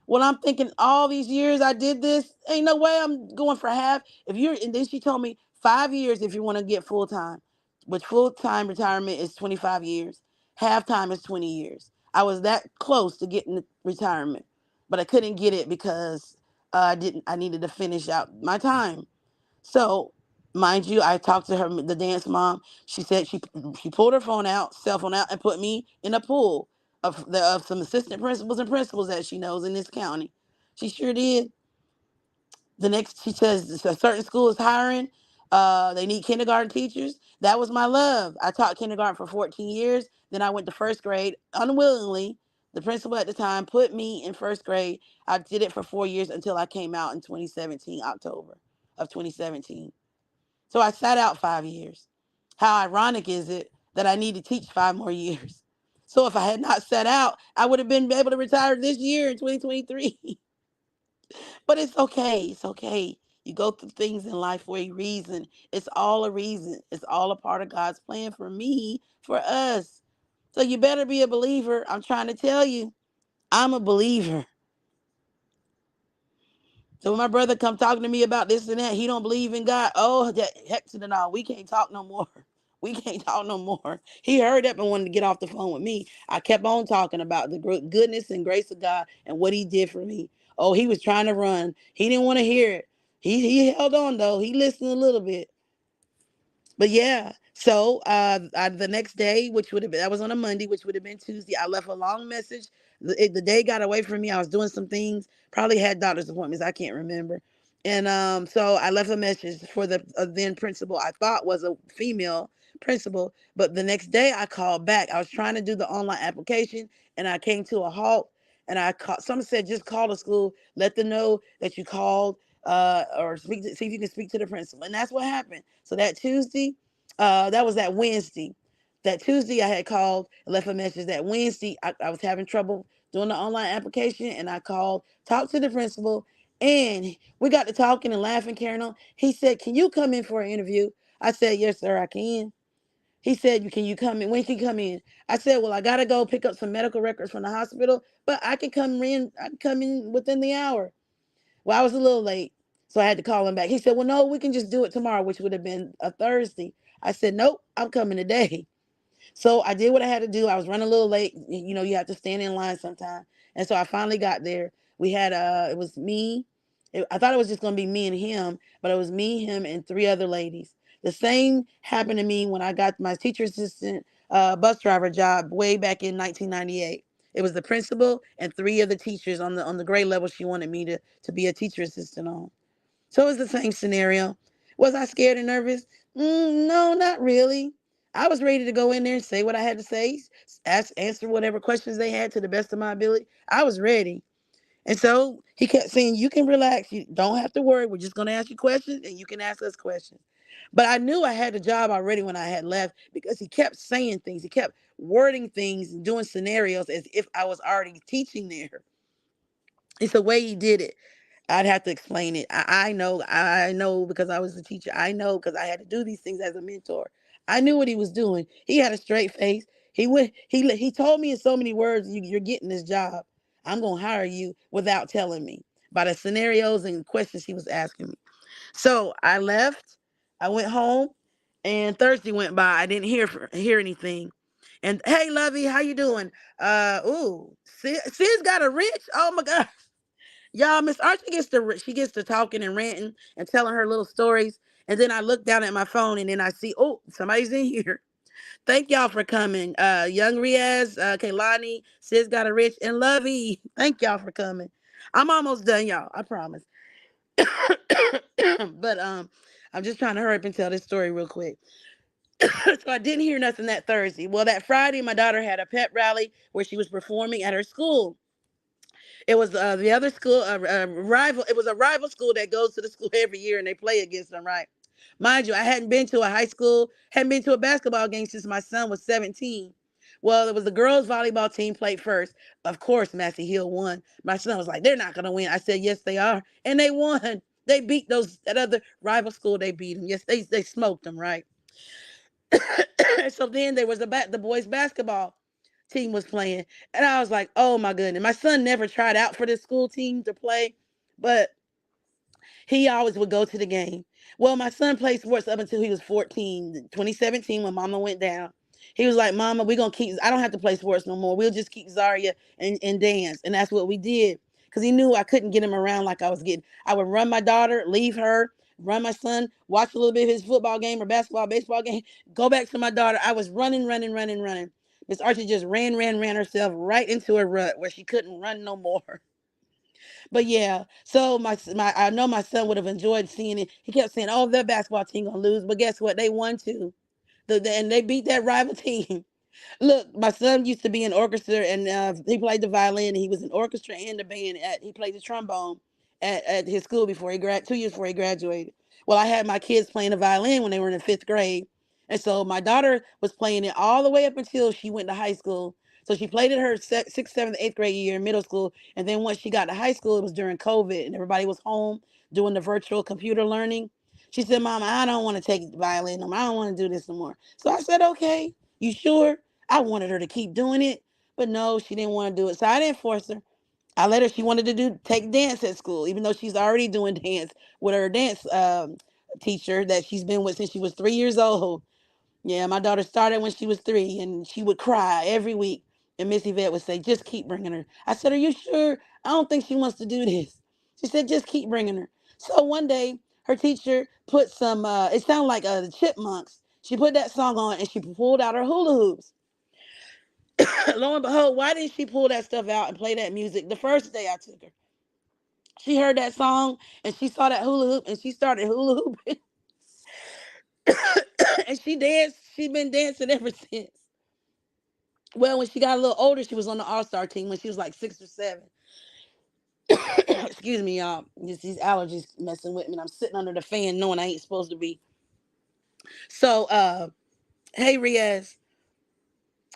Well, I'm thinking all these years I did this, ain't no way I'm going for half. And then she told me 5 years if you want to get full time, which full time retirement is 25 years, half time is 20 years. I was that close to getting the retirement, but I couldn't get it because I needed to finish out my time. So, mind you, I talked to her, the dance mom. She said she pulled her cell phone out, and put me in a pool of some assistant principals and principals that she knows in this county. She sure did. She says a certain school is hiring. They need kindergarten teachers. That was my love. I taught kindergarten for 14 years. Then I went to first grade unwillingly. The principal at the time put me in first grade. I did it for 4 years until I came out in 2017, October of 2017. So I sat out 5 years. How ironic is it that I need to teach 5 more years? So if I had not sat out, I would have been able to retire this year in 2023. But it's okay. It's okay. You go through things in life for a reason. It's all a reason. It's all a part of God's plan for me, for us. So you better be a believer. I'm trying to tell you, I'm a believer. So when my brother come talking to me about this and that, he don't believe in God. Oh, that heck to the no. We can't talk no more. We can't talk no more. He heard up and wanted to get off the phone with me. I kept on talking about the goodness and grace of God and what he did for me. Oh, he was trying to run. He didn't want to hear it. He held on though. He listened a little bit. But yeah, so the next day, which would have been, that was on a Monday, which would have been Tuesday, I left a long message. The day got away from me. I was doing some things, probably had doctor's appointments. I can't remember. And so I left a message for the then principal. I thought was a female principal, but the next day I called back. I was trying to do the online application, and I came to a halt. And I called. Someone said just call the school, let them know that you called, or see if you can speak to the principal. And that's what happened. So that Tuesday, that was that Wednesday. That Tuesday I had called and left a message. That Wednesday I was having trouble doing the online application, and I called, talked to the principal, and we got to talking and laughing, carrying on. He said, "Can you come in for an interview?" I said, "Yes, sir, I can." He said, "Can you come in? When can you come in?" I said, "Well, I gotta go pick up some medical records from the hospital, but I can come in. I can come in within the hour." Well, I was a little late, so I had to call him back. He said, "Well, no, we can just do it tomorrow," which would have been a Thursday. I said, "Nope, I'm coming today." So I did what I had to do. I was running a little late. You have to stand in line sometime. And so I finally got there. We had it was me. I thought it was just gonna be me and him, but it was me, him, and three other ladies. The same happened to me when I got my teacher assistant bus driver job way back in 1998. It was the principal and three of the teachers on the grade level she wanted me to be a teacher assistant on. So it was the same scenario. Was I scared and nervous? No, not really. I was ready to go in there and say what I had to say, answer whatever questions they had to the best of my ability. I was ready. And so he kept saying, "You can relax. You don't have to worry. We're just going to ask you questions and you can ask us questions." But I knew I had the job already when I had left because he kept saying things. He kept wording things and doing scenarios as if I was already teaching there. It's the way he did it. I'd have to explain it. I know because I was a teacher. I know because I had to do these things as a mentor. I knew what he was doing. He had a straight face. He told me in so many words, "You're getting this job. I'm gonna hire you," without telling me by the scenarios and questions he was asking me. So I left. I went home, and Thursday went by. I didn't hear anything. And hey, Lovey, how you doing? Sis got a wrench. Oh my God. Y'all, Miss Archie gets to talking and ranting and telling her little stories. And then I look down at my phone and then I see, oh, somebody's in here. Thank y'all for coming. Young Riaz, Kaylani, Sis got a rich, and Lovey. Thank y'all for coming. I'm almost done, y'all. I promise. But I'm just trying to hurry up and tell this story real quick. So I didn't hear nothing that Thursday. Well, that Friday, my daughter had a pep rally where she was performing at her school. It was the other school, rival. It was a rival school that goes to the school every year, and they play against them, right? Mind you, I hadn't been to a high school, hadn't been to a basketball game since my son was 17. Well, it was the girls' volleyball team played first. Of course, Massey Hill won. My son was like, "They're not gonna win." I said, "Yes, they are," and they won. They beat that other rival school. They beat them. Yes, they smoked them, right? So then there was the boys basketball team was playing, and I was like, "Oh my goodness!" My son never tried out for this school team to play, but he always would go to the game. Well, my son played sports up until he was 14. 2017, when Mama went down, he was like, "Mama, we're gonna keep. I don't have to play sports no more. We'll just keep Zaria and dance," and that's what we did. Because he knew I couldn't get him around like I was getting. I would run my daughter, leave her, run my son, watch a little bit of his football game or basketball, baseball game, go back to my daughter. I was running, running, running, running. Miss Archie just ran herself right into a rut where she couldn't run no more. But yeah, so my I know my son would have enjoyed seeing it. He kept saying, "Oh, their basketball team gonna lose," but guess what? They won too. And they beat that rival team. Look, my son used to be in orchestra, and he played the violin. And he was in orchestra and the band. He played the trombone at his school before he 2 years before he graduated. Well, I had my kids playing the violin when they were in the fifth grade, and so my daughter was playing it all the way up until she went to high school. So she played it her sixth, seventh, eighth grade year in middle school, and then once she got to high school, it was during COVID, and everybody was home doing the virtual computer learning. She said, "Mama, I don't want to take the violin no more. I don't want to do this no more." So I said, "Okay, you sure?" I wanted her to keep doing it, but no, she didn't want to do it. So I didn't force her. I let her. She wanted to take dance at school, even though she's already doing dance with her dance teacher that she's been with since she was 3 years old. Yeah, my daughter started when she was 3, and she would cry every week. And Miss Yvette would say, "Just keep bringing her." I said, "Are you sure? I don't think she wants to do this." She said, "Just keep bringing her." So one day, her teacher put some. It sounded like the Chipmunks. She put that song on, and she pulled out her hula hoops. Lo and behold, why didn't she pull that stuff out and play that music the first day I took her? She heard that song and she saw that hula hoop and she started hula hooping and she danced. She's been dancing ever since. Well, when she got a little older, she was on the All Star team when she was like 6 or 7. Excuse me, y'all. These allergies messing with me. And I'm sitting under the fan knowing I ain't supposed to be. So, hey, Riaz.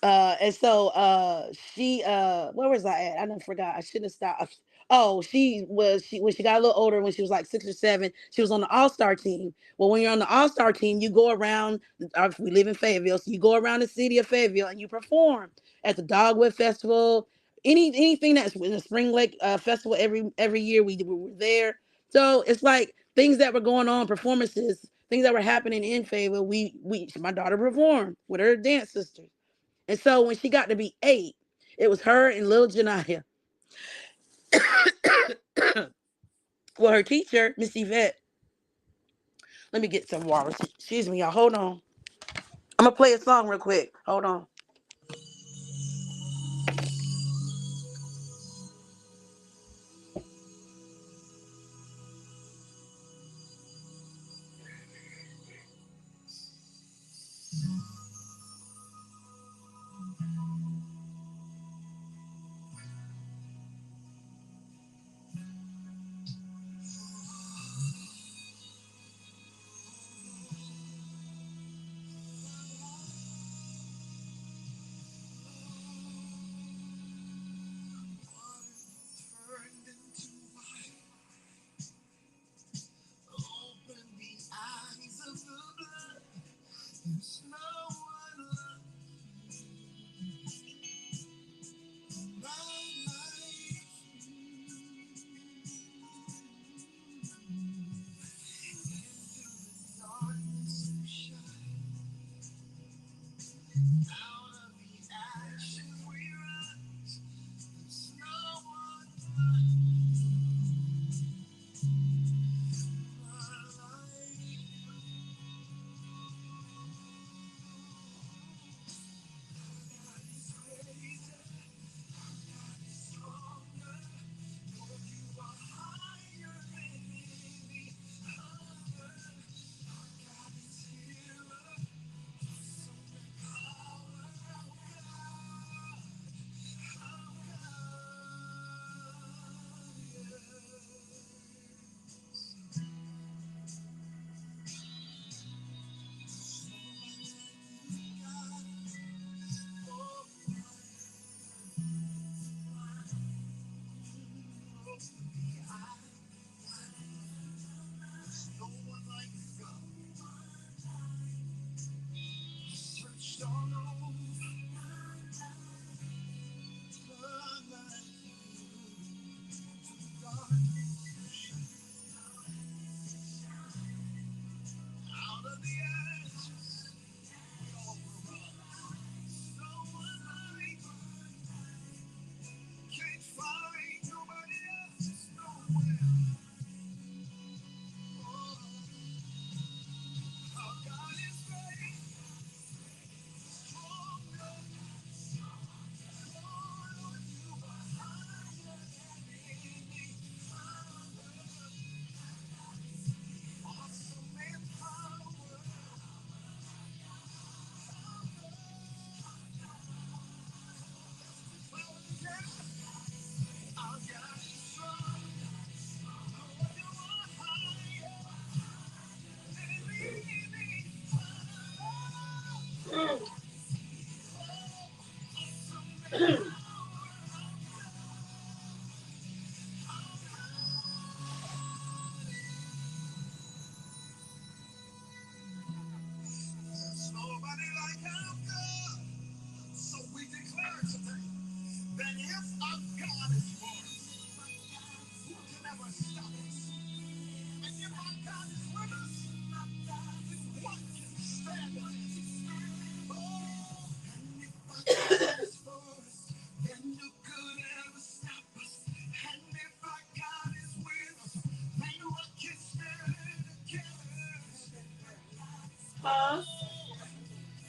And so she where was I at? I done forgot. I shouldn't have stopped. Oh, she when she got a little older, when she was like 6 or 7, she was on the All-Star team. Well, when you're on the All-Star team, you go around. We live in Fayetteville, so you go around the city of Fayetteville and you perform at the Dogwood Festival, anything that's in the Spring Lake Festival every year. We were there, so it's like things that were going on, performances, things that were happening in Fayetteville. We my daughter performed with her dance sisters. And so when she got to be 8, it was her and little Janiyah. Well, her teacher, Miss Yvette, let me get some water. Excuse me, y'all. Hold on. I'm gonna play a song real quick. Hold on.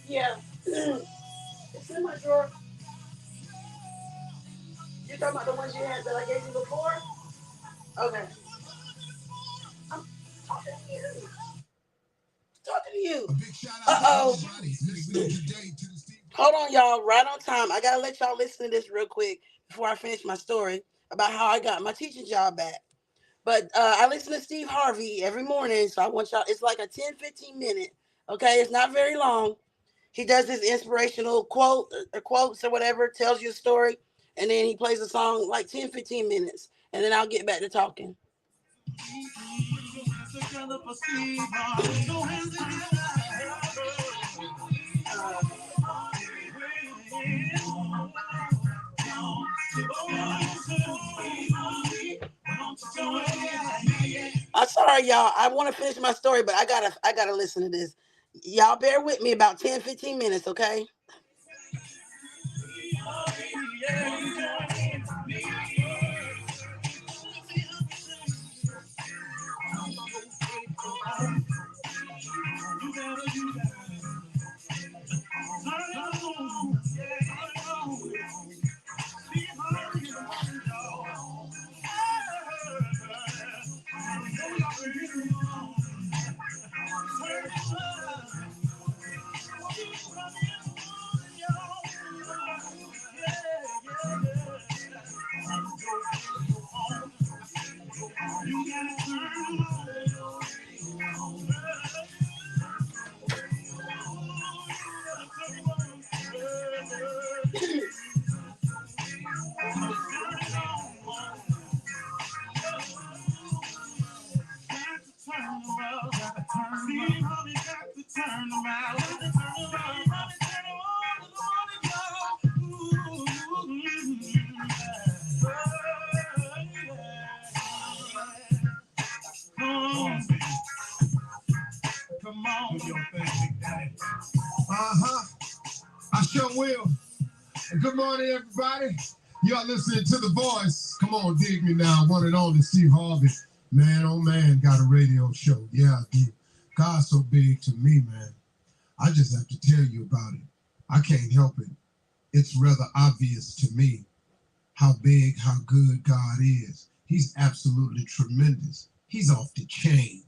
Yeah. It's in my drawer. You're talking about the ones you had that I gave you before? Okay. I'm talking to you. Talking to you. Uh-oh. Hold on, y'all. Right on time. I got to let y'all listen to this real quick before I finish my story about how I got my teaching job back. But I listen to Steve Harvey every morning, so I want y'all, it's like a 10-15 minute, okay? It's not very long. He does this inspirational quotes or whatever, tells you a story, and then he plays a song like 10-15 minutes, and then I'll get back to talking. I'm sorry, y'all. I want to finish my story, but I gotta listen to this. Y'all bear with me about 10-15 minutes, okay? I sure will. Good morning, everybody. Y'all listening to The Voice. Come on, dig me now. One and only Steve Harvey. Man, oh man, got a radio show. Yeah, I do. God's so big to me, man. I just have to tell you about it. I can't help it. It's rather obvious to me how big, how good God is. He's absolutely tremendous. He's off the chain.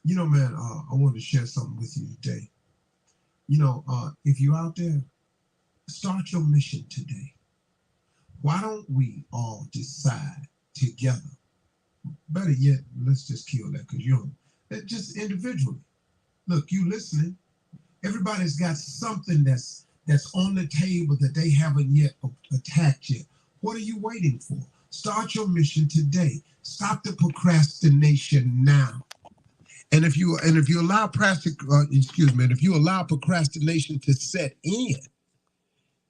You know, man, I want to share something with you today. You know, if you're out there, start your mission today. Why don't we all decide together? Better yet, let's just kill that because you don't. Just individually. Look, you listening. Everybody's got something that's on the table that they haven't yet attacked yet. What are you waiting for? Start your mission today. Stop the procrastination now. And if you allow if you allow procrastination to set in,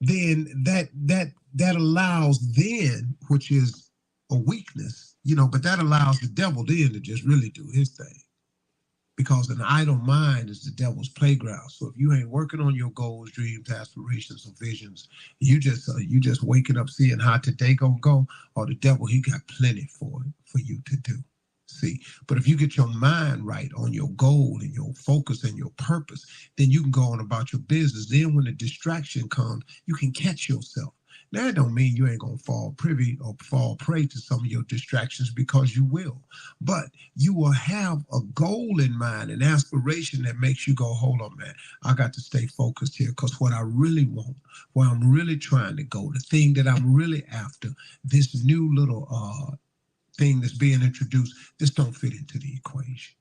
then that allows then, which is a weakness, you know, but that allows the devil then to just really do his thing. because an idle mind is the devil's playground. So if you ain't working on your goals, dreams, aspirations, or visions, you just waking up seeing how today gonna go, or the devil, he got plenty for you to do. See, but if you get your mind right on your goal and your focus and your purpose, then you can go on about your business. Then when the distraction comes, you can catch yourself. Now, that don't mean you ain't gonna fall privy or fall prey to some of your distractions, because you will. But you will have a goal in mind, an aspiration that makes you go, hold on, man, I got to stay focused here, because what I really want, where I'm really trying to go, the thing that I'm really after, this new little thing that's being introduced, this don't fit into the equation.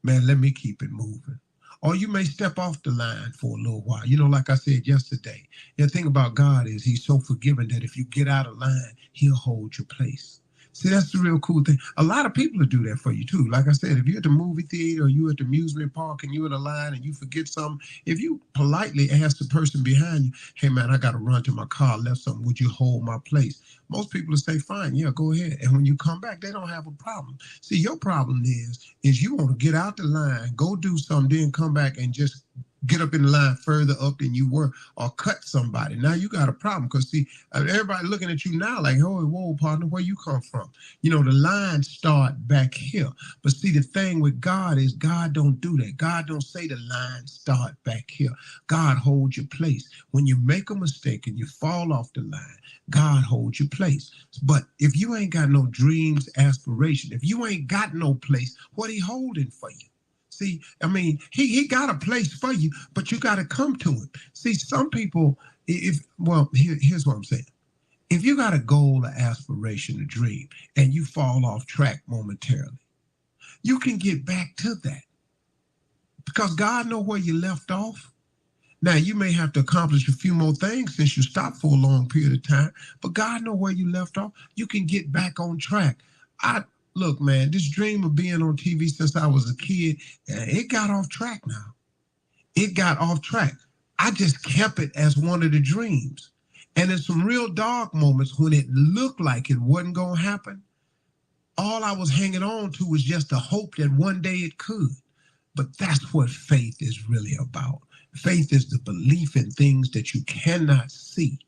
Man, let me keep it moving. Or you may step off the line for a little while. You know, like I said yesterday, the thing about God is he's so forgiving that if you get out of line, he'll hold your place. See, that's the real cool thing. A lot of people will do that for you too. Like I said, if you're at the movie theater or you're at the amusement park and you're in a line and you forget something, if you politely ask the person behind you, hey man, I got to run to my car, left something, would you hold my place? Most people will say, fine, yeah, go ahead. And when you come back, they don't have a problem. See, your problem is you want to get out the line, go do something, then come back and just get up in the line further up than you were, or cut somebody. Now you got a problem, because see, everybody looking at you now like, oh, whoa, partner, where you come from? You know, the lines start back here. But see, the thing with God is God don't do that. God don't say the lines start back here. God holds your place. When you make a mistake and you fall off the line, God holds your place. But if you ain't got no dreams, aspiration, if you ain't got no place, what he holding for you? See, I mean, he got a place for you, but you got to come to him. See, some people, here's what I'm saying. If you got a goal, an aspiration, a dream, and you fall off track momentarily, you can get back to that, because God knows where you left off. Now, you may have to accomplish a few more things since you stopped for a long period of time, but God knows where you left off. You can get back on track. Look, man, this dream of being on TV since I was a kid, it got off track now. It got off track. I just kept it as one of the dreams. And in some real dark moments when it looked like it wasn't going to happen, all I was hanging on to was just the hope that one day it could. But that's what faith is really about. Faith is the belief in things that you cannot see.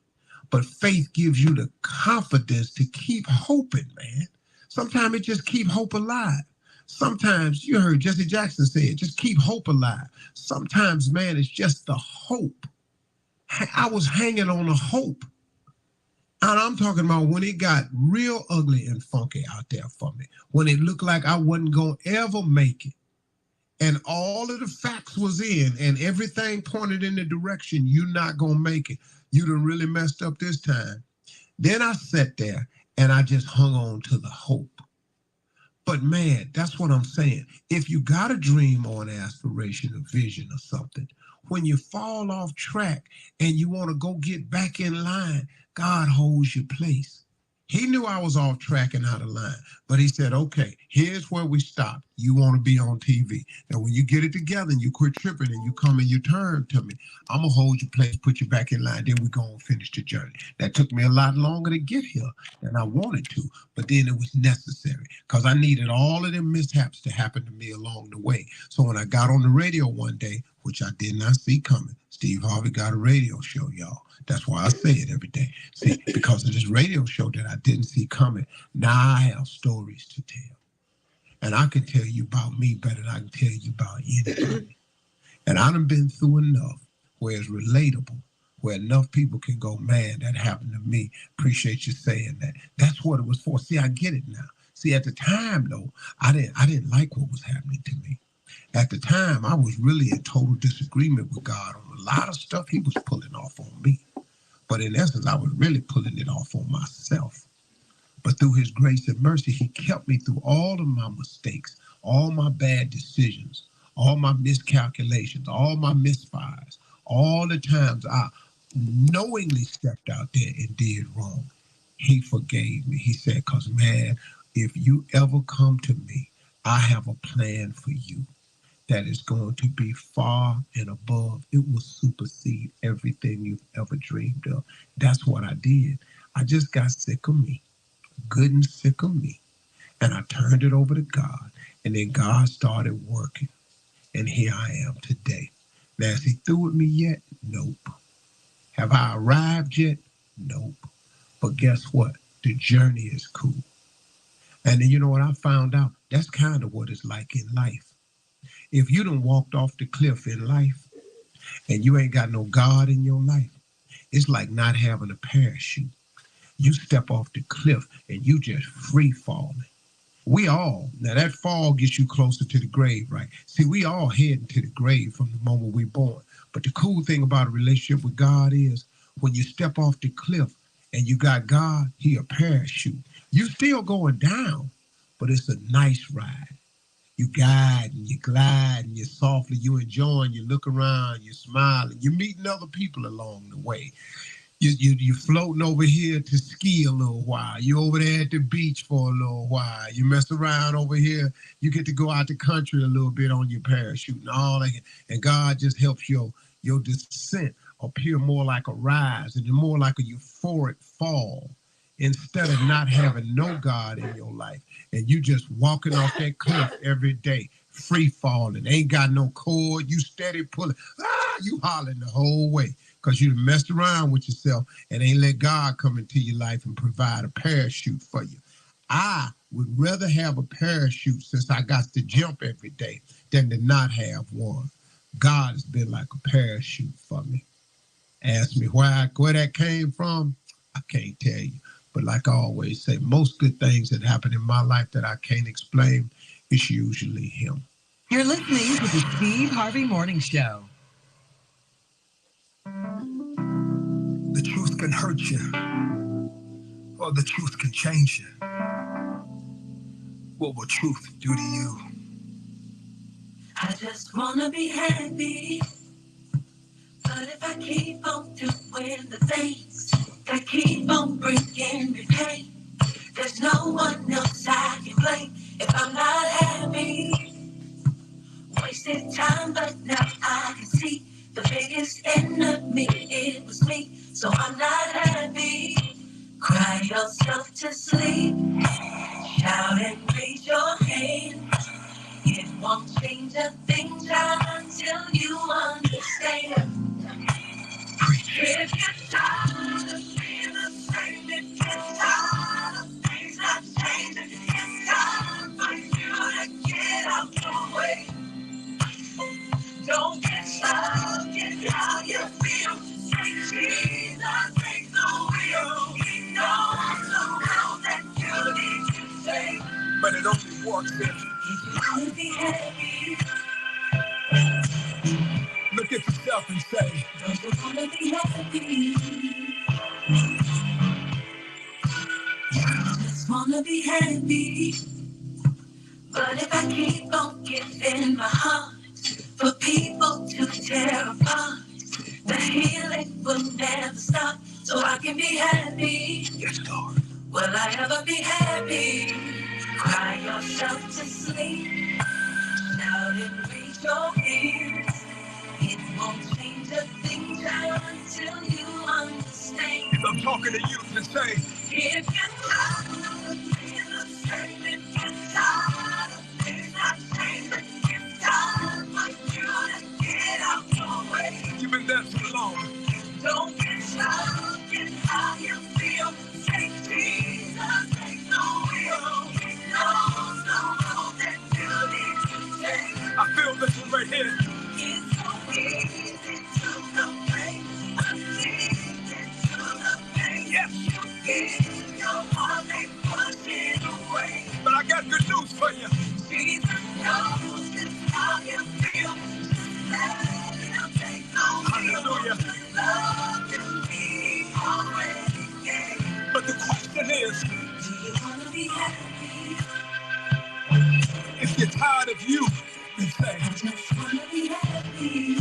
But faith gives you the confidence to keep hoping, man. Sometimes it just keep hope alive. Sometimes, you heard Jesse Jackson say it, just keep hope alive. Sometimes, man, it's just the hope. I was hanging on a hope. And I'm talking about when it got real ugly and funky out there for me, when it looked like I wasn't going to ever make it. And all of the facts was in and everything pointed in the direction you're not going to make it. You done really messed up this time. Then I sat there and I just hung on to the hope. But man, that's what I'm saying. If you got a dream or an aspiration, a vision or something, when you fall off track and you want to go get back in line, God holds your place. He knew I was off track and out of line, but he said, okay, here's where we stop. You want to be on TV. And when you get it together and you quit tripping and you come and you turn to me, I'm going to hold your place, put you back in line, then we go and finish the journey. That took me a lot longer to get here than I wanted to, but then it was necessary because I needed all of them mishaps to happen to me along the way. So when I got on the radio one day, which I did not see coming, Steve Harvey got a radio show, y'all. That's why I say it every day. See, because of this radio show that I didn't see coming, now I have stories to tell. And I can tell you about me better than I can tell you about anybody. And I done been through enough where it's relatable, where enough people can go, man, that happened to me. Appreciate you saying that. That's what it was for. See, I get it now. See, at the time, though, I didn't like what was happening to me. At the time, I was really in total disagreement with God on a lot of stuff he was pulling off on me. But in essence, I was really pulling it off on myself. But through his grace and mercy, he kept me through all of my mistakes, all my bad decisions, all my miscalculations, all my misfires, all the times I knowingly stepped out there and did wrong. He forgave me. He said, because, man, if you ever come to me, I have a plan for you that is going to be far and above. It will supersede everything you've ever dreamed of. That's what I did. I just got sick of me, good and sick of me. And I turned it over to God. And then God started working. And here I am today. Now, is he through with me yet? Nope. Have I arrived yet? Nope. But guess what? The journey is cool. And then you know what I found out? That's kind of what it's like in life. If you done walked off the cliff in life and you ain't got no God in your life, it's like not having a parachute. You step off the cliff and you just free falling. Now that fall gets you closer to the grave, right? See, we all heading to the grave from the moment we're born. But the cool thing about a relationship with God is when you step off the cliff and you got God, he a parachute. You still going down, but it's a nice ride. You guide and you glide and you softly, you enjoying, you look around, you smiling, you're meeting other people along the way. You floating over here to ski a little while. You over there at the beach for a little while. You mess around over here. You get to go out the country a little bit on your parachute and all that. And God just helps your descent appear more like a rise and more like a euphoric fall instead of not having no God in your life. And you just walking off that cliff every day, free falling, ain't got no cord. You steady pulling. You hollering the whole way. Because you messed around with yourself and ain't let God come into your life and provide a parachute for you. I would rather have a parachute since I got to jump every day than to not have one. God has been like a parachute for me. Ask me where that came from, I can't tell you. But like I always say, most good things that happen in my life that I can't explain, it's usually him. You're listening to the Steve Harvey Morning Show. The truth can hurt you, or the truth can change you. What will truth do to you? I just wanna be happy, but if I keep on doing the things that keep on bringing me pain, there's no one else I can blame if I'm not happy. Wasted time, but now I can see the biggest enemy, it was me. So I'm not happy. Cry yourself to sleep. Shout and raise your hand. It won't change a thing, child, until you understand. If you're tired of being the same, if you're tired of things not changing, it's time for you to get out the way. Don't get stuck in how you feel. Say Jesus takes the wheel. He knows the road that you need to take. But it only works if you want to be happy. Look at yourself and say, don't you want to be happy? I just want to be happy. But if I keep on giving my heart for people to tear apart, the healing will never stop, so I can be happy. Yes, Lord. Will I ever be happy? Cry yourself to sleep. Shout and raise your hands. It won't change a thing, child, until you understand. If I'm talking to you, to say, if you're tired of being the same, if you're tired of things not changing, it's time for you to get out your way. You've been there too long. Don't get stuck in how you feel. Say Jesus takes the wheel. He knows the road that you need to take. I feel this one right here. It's so easy to complain, addicted to the pain. Yes. You give your heart, they push it away. But I got good news for you. Jesus knows just how you feel. Just let him take the wheel. Hallelujah. Love you, he already gave. But the question is, do you want to be happy? If you're tired of you, then say, I just want to be happy.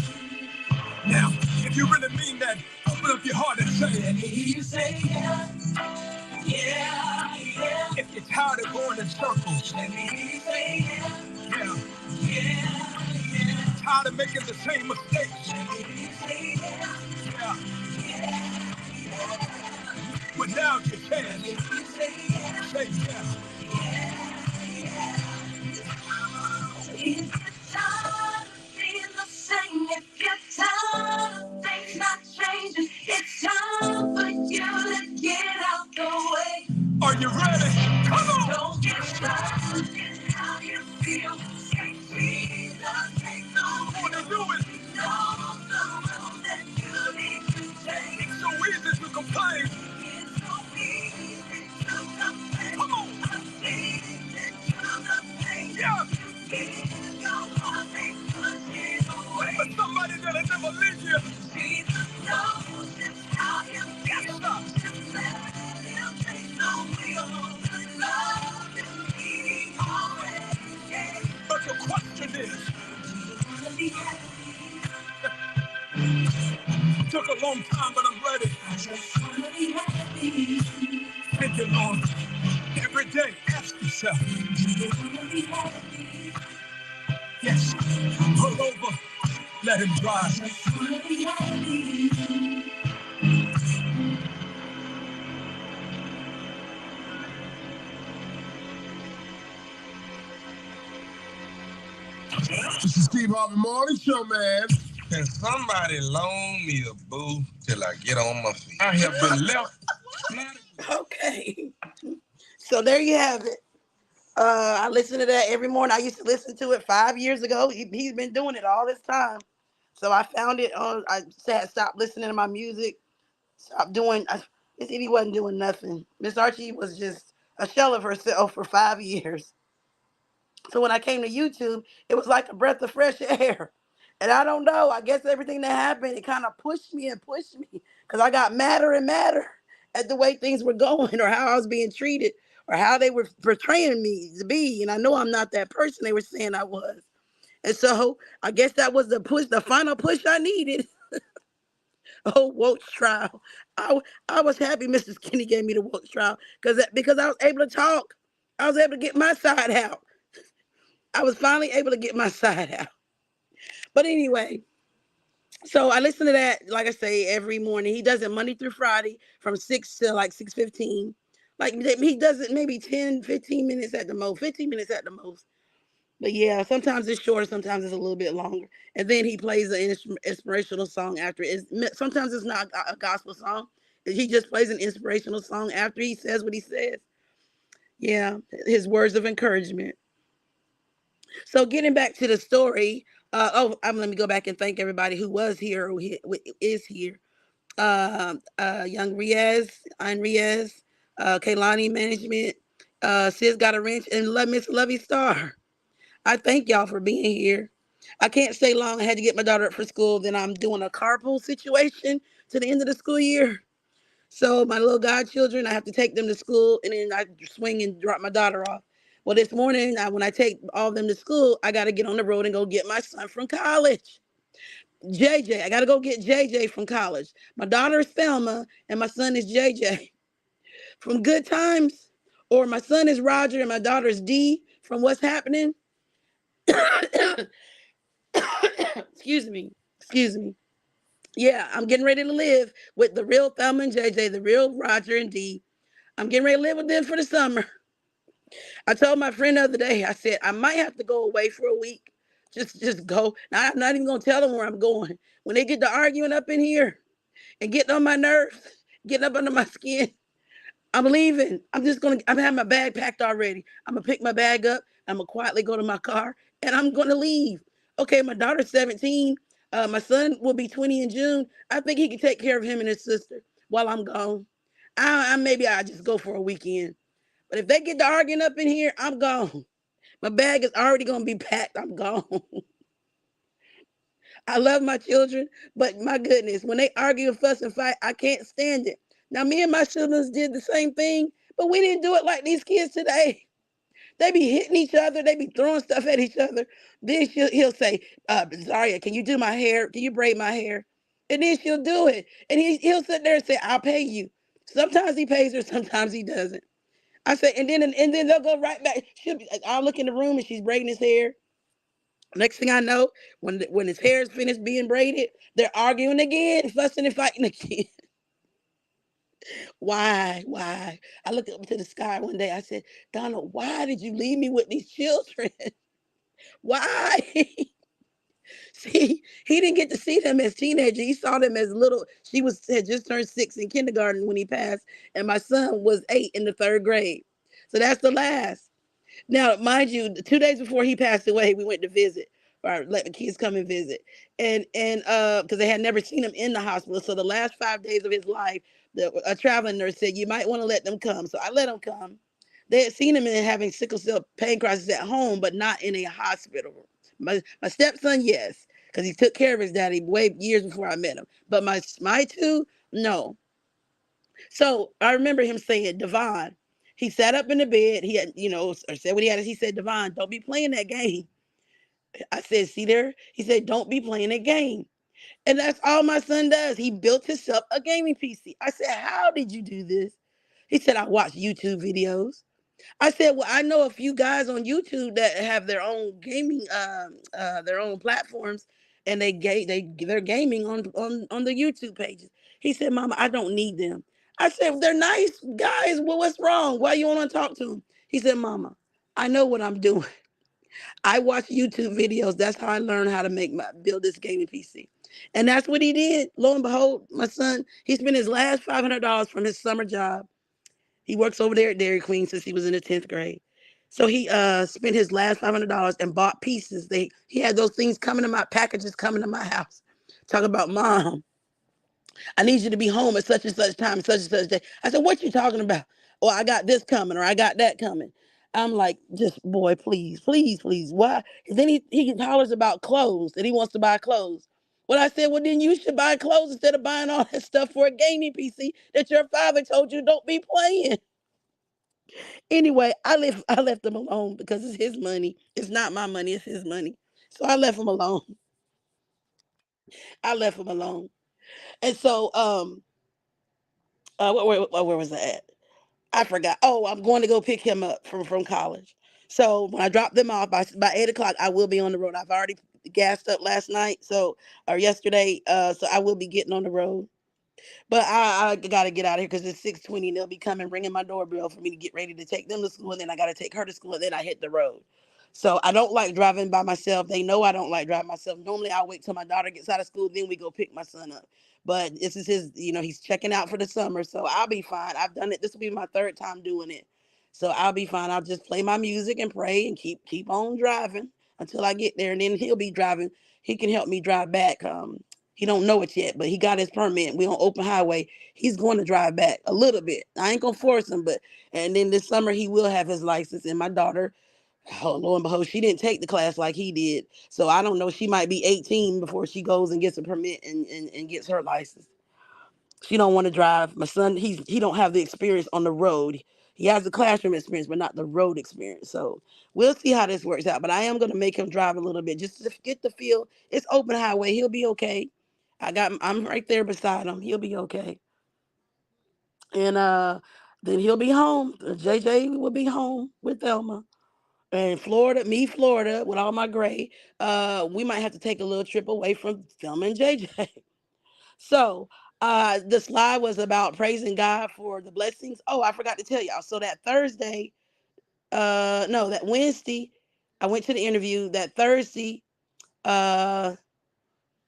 Now, if you really mean that, open up your heart and say, let me hear you say yeah. Yeah, yeah. If you're tired of going in circles, let me hear you say yeah. Yeah. Yeah, yeah. Tired of making the same mistakes. Let me hear you say yeah. Yeah. Yeah, yeah. But now you can. Let me hear you say yeah. Say yeah. Yeah, yeah. If you're tired of be happy. Took a long time, but I'm ready. I just wanna be happy. Thank you, Lord. Every day, ask yourself. Do you wanna be happy? Yes. Pull over. Let him I drive. just wanna be happy. This is Steve Harvey Morning Show, man. Can somebody loan me a boo till I get on my feet? I have been left. Okay. So there you have it. I listen to that every morning. I used to listen to it 5 years ago. He's been doing it all this time. So I found it on. I had stopped listening to my music. Stopped doing. He said he wasn't doing nothing. Miss Archie was just a shell of herself for 5 years. So when I came to YouTube, it was like a breath of fresh air. And I don't know. I guess everything that happened, it kind of pushed me because I got madder and madder at the way things were going or how I was being treated or how they were portraying me to be. And I know I'm not that person they were saying I was. And so I guess that was the push, the final push I needed. Oh, Wilkes trial. I was happy Mrs. Kinney gave me the Wilkes trial because I was able to talk. I was able to get my side out. I was finally able to get my side out. But anyway, so I listen to that, like I say, every morning. He does it Monday through Friday from 6 to like 6:15. Like he does it maybe 10, 15 minutes at the most, 15 minutes at the most. But yeah, sometimes it's shorter, sometimes it's a little bit longer. And then he plays an inspirational song after it. Sometimes it's not a gospel song. He just plays an inspirational song after he says what he says. Yeah, his words of encouragement. So getting back to the story, let me go back and thank everybody who was here or is here. Young Riaz, Ein Riaz, Kaylani Management, Sis Got a Wrench, and Miss Lovey Star. I thank y'all for being here. I can't stay long. I had to get my daughter up for school. Then I'm doing a carpool situation to the end of the school year. So my little godchildren, I have to take them to school, and then I swing and drop my daughter off. Well, this morning, when I take all of them to school, I got to get on the road and go get my son from college. JJ, I got to go get JJ from college. My daughter is Thelma, and my son is JJ from Good Times, or my son is Roger, and my daughter is D from What's Happening. Excuse me. Excuse me. Yeah, I'm getting ready to live with the real Thelma and JJ, the real Roger and D. I'm getting ready to live with them for the summer. I told my friend the other day, I said, I might have to go away for a week. Just go. Now, I'm not even going to tell them where I'm going. When they get to arguing up in here and getting on my nerves, getting up under my skin, I'm leaving. I'm having my bag packed already. I'm going to pick my bag up. I'm going to quietly go to my car and I'm going to leave. Okay, my daughter's 17. My son will be 20 in June. I think he can take care of him and his sister while I'm gone. Maybe I'll just go for a weekend. But if they get to arguing up in here, I'm gone. My bag is already going to be packed. I'm gone. I love my children, but my goodness, when they argue and fuss and fight, I can't stand it. Now, me and my siblings did the same thing, but we didn't do it like these kids today. They be hitting each other. They be throwing stuff at each other. Then he'll say, Zaria, can you do my hair? Can you braid my hair? And then she'll do it. And he'll sit there and say, I'll pay you. Sometimes he pays her, sometimes he doesn't. I say, and then they'll go right back. I'll look in the room and she's braiding his hair. Next thing I know, when his hair is finished being braided, they're arguing again, fussing and fighting again. Why? Why? I looked up to the sky one day. I said, Donald, why did you leave me with these children? Why? See, he didn't get to see them as teenagers. He saw them as little. Had just turned 6 in kindergarten when he passed, and my son was 8 in the 3rd grade. So that's the last. Now, mind you, 2 days before he passed away, we went to visit, or let the kids come and visit, and because they had never seen him in the hospital. So the last 5 days of his life, a traveling nurse said you might want to let them come. So I let them come. They had seen him in having sickle cell pain crisis at home, but not in a hospital. My stepson, yes, because he took care of his daddy way years before I met him. But my two, no. So I remember him saying, Devon, he sat up in the bed. He had, or said what he had. He said, Devon, don't be playing that game. I said, see there? He said, don't be playing a game. And that's all my son does. He built himself a gaming PC. I said, how did you do this? He said, I watched YouTube videos. I said, well, I know a few guys on YouTube that have their own gaming, their own platforms, and they're gaming on the YouTube pages. He said, Mama, I don't need them. I said, they're nice guys. Well, what's wrong? Why you want to talk to them? He said, Mama, I know what I'm doing. I watch YouTube videos. That's how I learned how to build this gaming PC. And that's what he did. Lo and behold, my son, he spent his last $500 from his summer job. He works over there at Dairy Queen since he was in the 10th grade. So he spent his last $500 and bought pieces. He had those things coming to my packages coming to my house. Talk about, Mom, I need you to be home at such and such time, such and such day. I said, what you talking about? Or I got this coming, or I got that coming. I'm like, just boy, please, please, please. Why? Then he hollers about clothes, that he wants to buy clothes. Well, I said, well, then you should buy clothes instead of buying all that stuff for a gaming PC that your father told you don't be playing. Anyway, I left him alone because it's his money. It's not my money, it's his money. So I left him alone. I left him alone. And so where was I at? I forgot. Oh, I'm going to go pick him up from college. So when I drop them off by 8 o'clock, I will be on the road. I've already gassed up last night, or yesterday. So I will be getting on the road. But I got to get out of here because it's 6:20 and they'll be coming ringing my doorbell for me to get ready to take them to school. And then I got to take her to school and then I hit the road. So I don't like driving by myself. They know I don't like driving myself. Normally I'll wait till my daughter gets out of school. Then we go pick my son up. But this is he's checking out for the summer. So I'll be fine. I've done it. This will be my third time doing it. So I'll be fine. I'll just play my music and pray and keep on driving until I get there. And then he'll be driving. He can help me drive back. He don't know it yet, but he got his permit. We on open highway. He's going to drive back a little bit. I ain't gonna force him, and then this summer he will have his license. And my daughter, oh, lo and behold, she didn't take the class like he did. So I don't know. She might be 18 before she goes and gets a permit and gets her license. She don't want to drive. My son, he don't have the experience on the road. He has the classroom experience, but not the road experience. So we'll see how this works out. But I am gonna make him drive a little bit just to get the feel. It's open highway. He'll be okay. I'm right there beside him. He'll be okay. And then he'll be home. JJ will be home with Thelma. And Florida, with all my gray. We might have to take a little trip away from Thelma and JJ. So the slide was about praising God for the blessings. Oh, I forgot to tell y'all. So that Thursday, no, that Wednesday, I went to the interview. That Thursday, uh,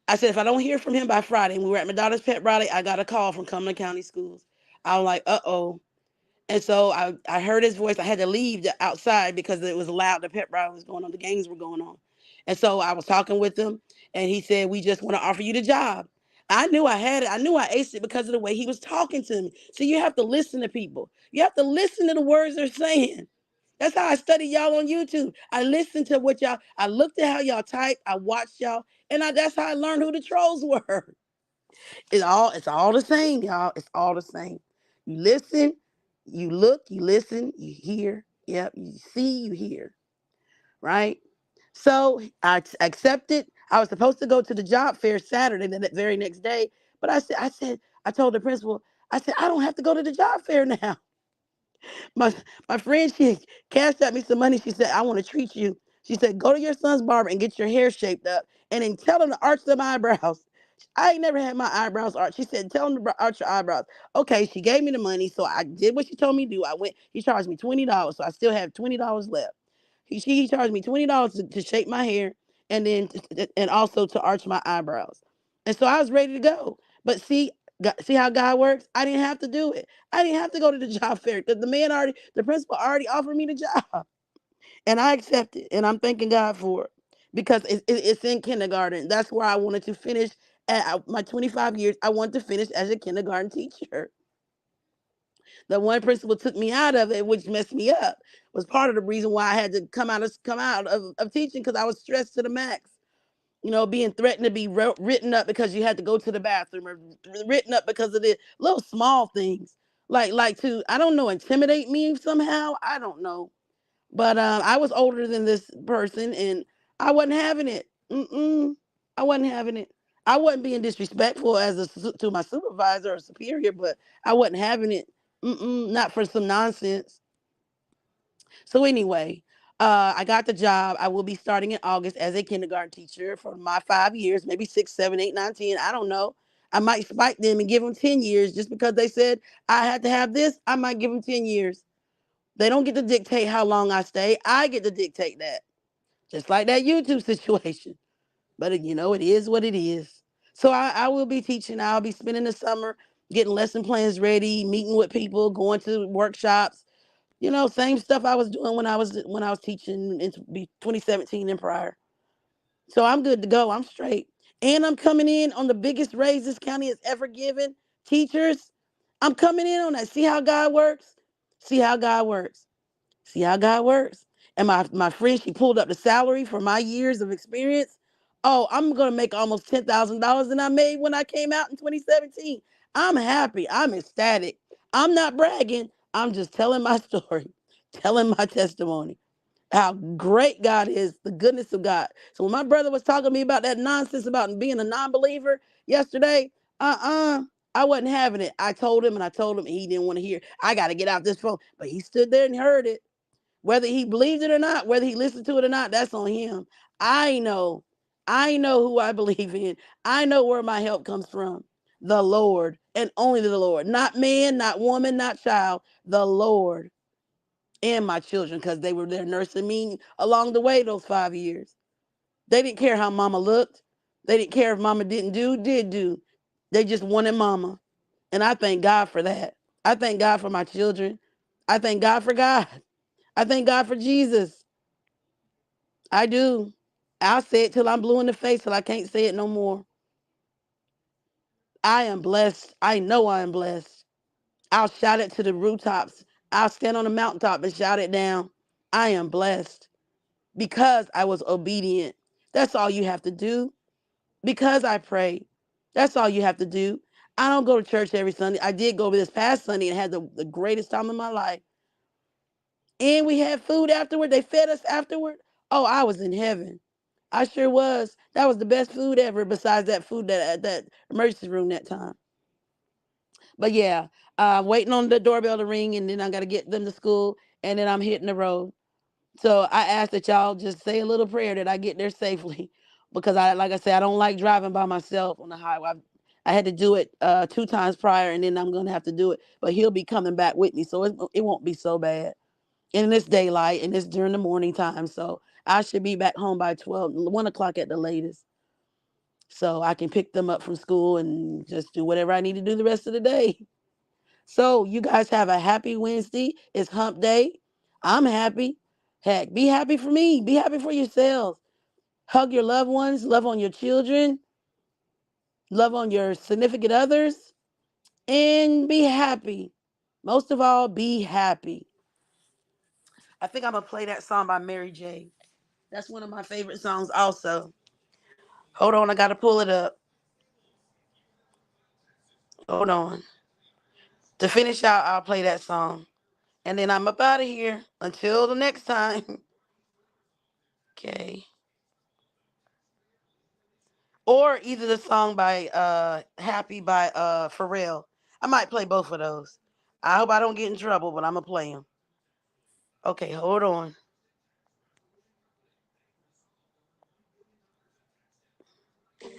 I said, if I don't hear from him by Friday, and we were at my daughter's pet rally, I got a call from Cumberland County Schools. I'm like, uh-oh. And so I heard his voice. I had to leave outside because it was loud. The pep rally was going on. The games were going on. And so I was talking with him, and he said, we just want to offer you the job. I knew I had it. I knew I aced it because of the way he was talking to me. So you have to listen to people. You have to listen to the words they're saying. That's how I study y'all on YouTube. I listened to I looked at how y'all type. I watched y'all. And that's how I learned who the trolls were. It's all the same, y'all. It's all the same. You listen, you look, you listen, you hear. Yep, you see, you hear. Right? So I accepted. I was supposed to go to the job fair Saturday, the very next day. But I told the principal, I said, I don't have to go to the job fair now. My my friend, she cashed out me some money. She said, I want to treat you. She said, go to your son's barber and get your hair shaped up and then tell him to arch them eyebrows. I ain't never had my eyebrows arched. She said, tell him to arch your eyebrows. Okay, she gave me the money. So I did what she told me to do. I went, he charged me $20. So I still have $20 left. He charged me $20 to shape my hair and then and also to arch my eyebrows. And so I was ready to go. But see how God works? I didn't have to do it. I didn't have to go to the job fair because the principal already offered me the job. And I accepted. And I'm thanking God for it because it's in kindergarten. That's where I wanted to finish at my 25 years. I wanted to finish as a kindergarten teacher. The one principal took me out of it, which messed me up. Was part of the reason why I had to come out of teaching because I was stressed to the max. Being threatened to be written up because you had to go to the bathroom or written up because of the little small things. Like to, I don't know, intimidate me somehow. I don't know. But I was older than this person and I wasn't having it. Mm-mm. I wasn't having it. I wasn't being disrespectful to my supervisor or superior, but I wasn't having it. Mm-mm, not for some nonsense. So anyway, I got the job. I will be starting in August as a kindergarten teacher for my 5 years, maybe six, seven, eight, nine, 10. I don't know. I might spike them and give them 10 years just because they said I had to have this. I might give them 10 years. They don't get to dictate how long I stay. I get to dictate that. Just like that YouTube situation. But it is what it is. So I will be teaching. I'll be spending the summer getting lesson plans ready, meeting with people, going to workshops. Same stuff I was doing when I was teaching in 2017 and prior. So I'm good to go. I'm straight. And I'm coming in on the biggest raise this county has ever given teachers. I'm coming in on that. See how God works? See how God works. See how God works. And my friend, she pulled up the salary for my years of experience. Oh, I'm gonna make almost $10,000 than I made when I came out in 2017. I'm happy. I'm ecstatic. I'm not bragging. I'm just telling my story, telling my testimony. How great God is, the goodness of God. So when my brother was talking to me about that nonsense about being a non-believer yesterday, uh-uh, I wasn't having it. I told him and I told him and he didn't want to hear. I got to get out this phone. But he stood there and heard it. Whether he believed it or not, whether he listened to it or not, that's on him. I know. I know who I believe in. I know where my help comes from. The Lord and only the Lord. Not man, not woman, not child. The Lord and my children because they were there nursing me along the way those 5 years. They didn't care how mama looked. They didn't care if mama did do. They just wanted mama. And I thank God for that. I thank God for my children. I thank God for God. I thank God for Jesus. I do. I'll say it till I'm blue in the face, till I can't say it no more. I am blessed. I know I am blessed. I'll shout it to the rooftops. I'll stand on the mountaintop and shout it down. I am blessed because I was obedient. That's all you have to do. Because I prayed. That's all you have to do. I don't go to church every Sunday. I did go this past Sunday and had the greatest time of my life. And we had food afterward. They fed us afterward. Oh, I was in heaven. I sure was. That was the best food ever besides that food that emergency room that time. But yeah, waiting on the doorbell to ring and then I got to get them to school and then I'm hitting the road. So I ask that y'all just say a little prayer that I get there safely because like I said, I don't like driving by myself on the highway. I had to do it 2 times prior and then I'm going to have to do it, but he'll be coming back with me. So it won't be so bad. And it's daylight and it's during the morning time. So I should be back home by 1 o'clock at the latest. So I can pick them up from school and just do whatever I need to do the rest of the day. So you guys have a happy Wednesday. It's hump day. I'm happy. Heck, be happy for me. Be happy for yourselves. Hug your loved ones. Love on your children. Love on your significant others. And be happy. Most of all, be happy. I think I'm going to play that song by Mary J. That's one of my favorite songs also. Hold on, I got to pull it up. Hold on. To finish out, I'll play that song. And then I'm up out of here. Until the next time. Okay. Or either the song by Happy by Pharrell. I might play both of those. I hope I don't get in trouble, but I'm going to play them. Okay, hold on.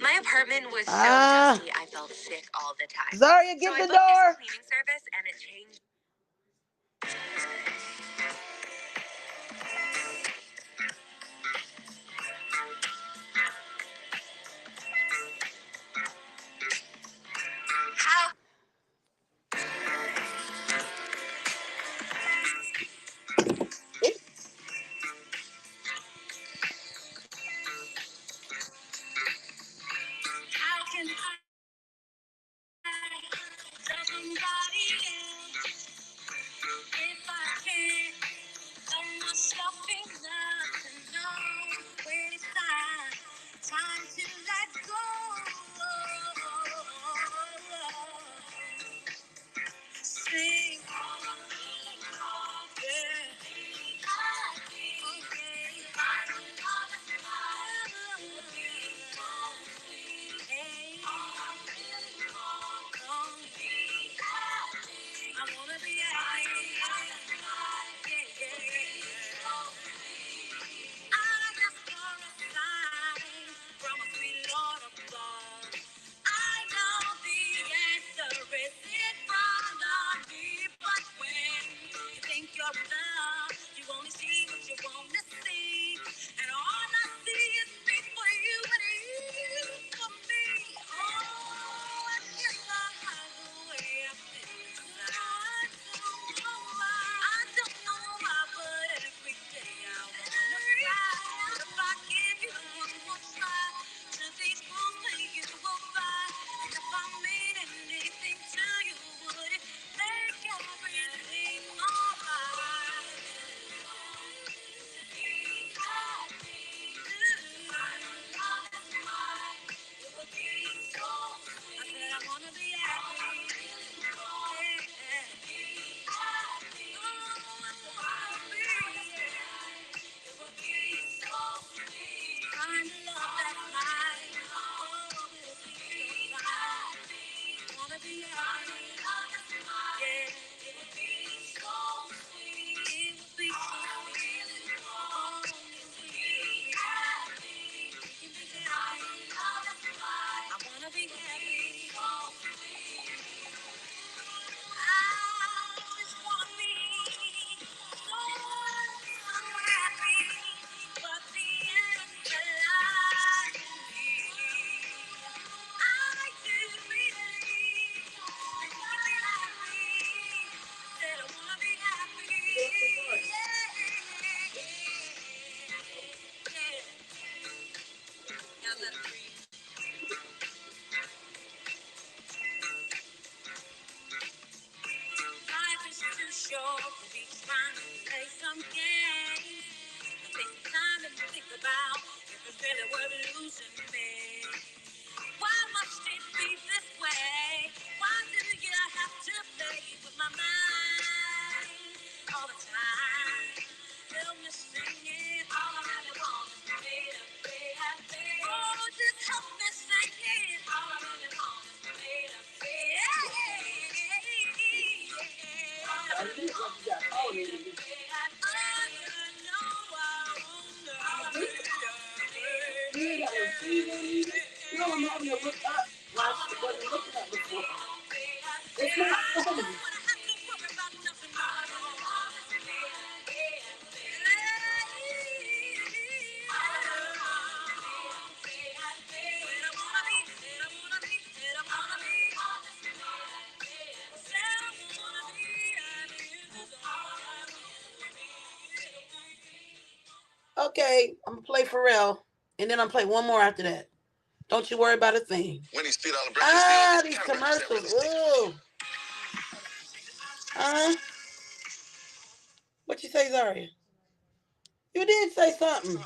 My apartment was so dusty, I felt sick all the time. Zaria, get the door. Cleaning service and it changed. How? How can I love somebody else? Okay, I'm gonna play Pharrell, and then I'm gonna play one more after that. Don't you worry about a thing. Wendy's $3 breakfast deal. These commercials. Ooh. What you say, Zaria? You did say something.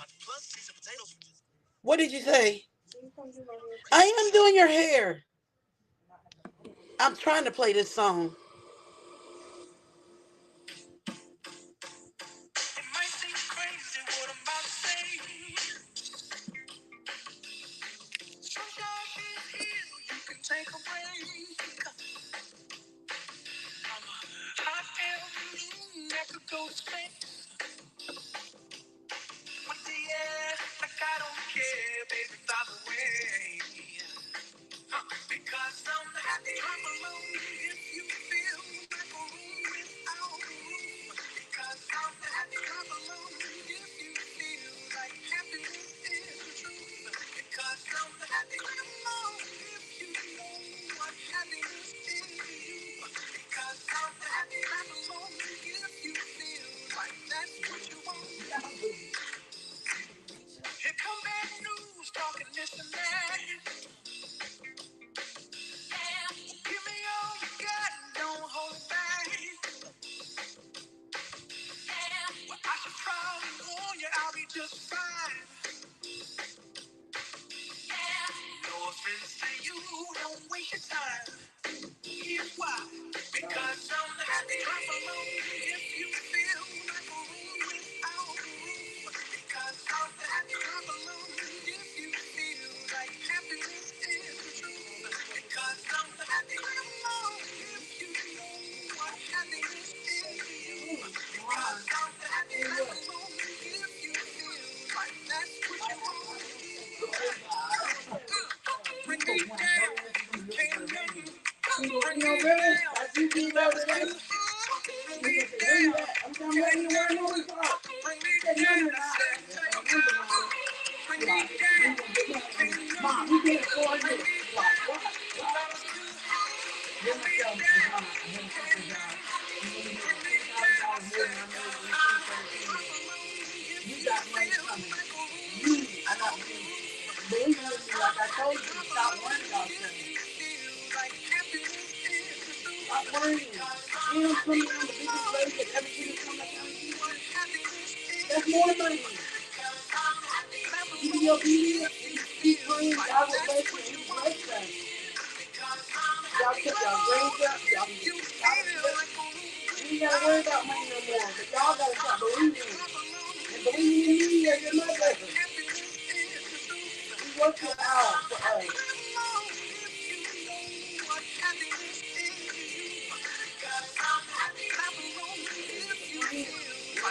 What did you say? I am doing your hair. I'm trying to play this song.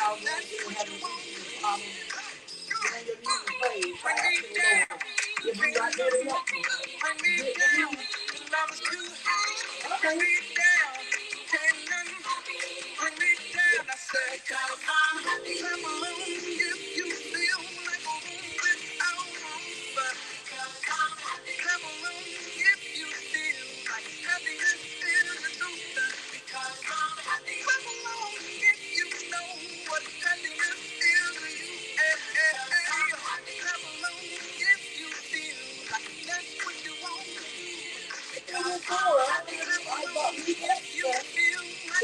house and still having to bring your knees and pray. Cry out to the Lord. If you got there to help you, get your knees. Okay.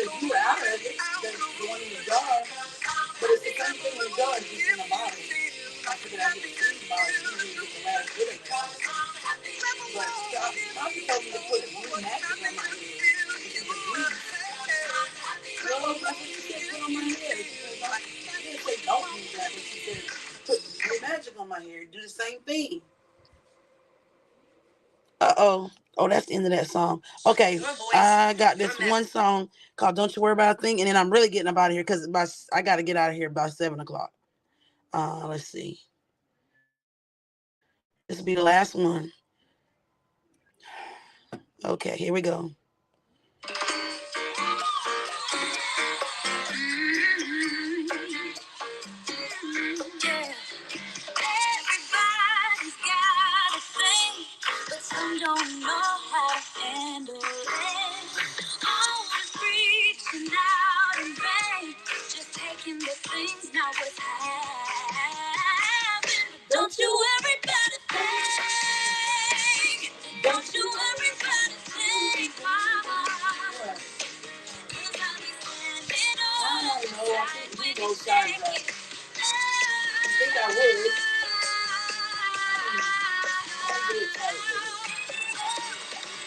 You out of it, that's going in the jar. But it's the same thing in the jar, it's just in the bottle. I figured I get the green bottle, usually get the last bit of it. But Poppy told me to put a green magic on my head. Which is a green. Well, that's what she said, put on my hair. She didn't say don't use that, but she said put green magic on my hair. Do the same thing. Uh-oh. Oh, that's the end of that song. Okay, I got this one song called Don't You Worry About a Thing, and then I'm really getting up out of here because I got to get out of here by 7 o'clock. Let's see. This will be the last one. Okay, here we go. Everybody's got a thing, but some don't know how to handle it. Always reaching out in vain, just taking the things not worth having. Don't you worry about a thing. Don't you worry about a thing, mama. 'Cause I'll be standing on the side when you shake it. I think I would.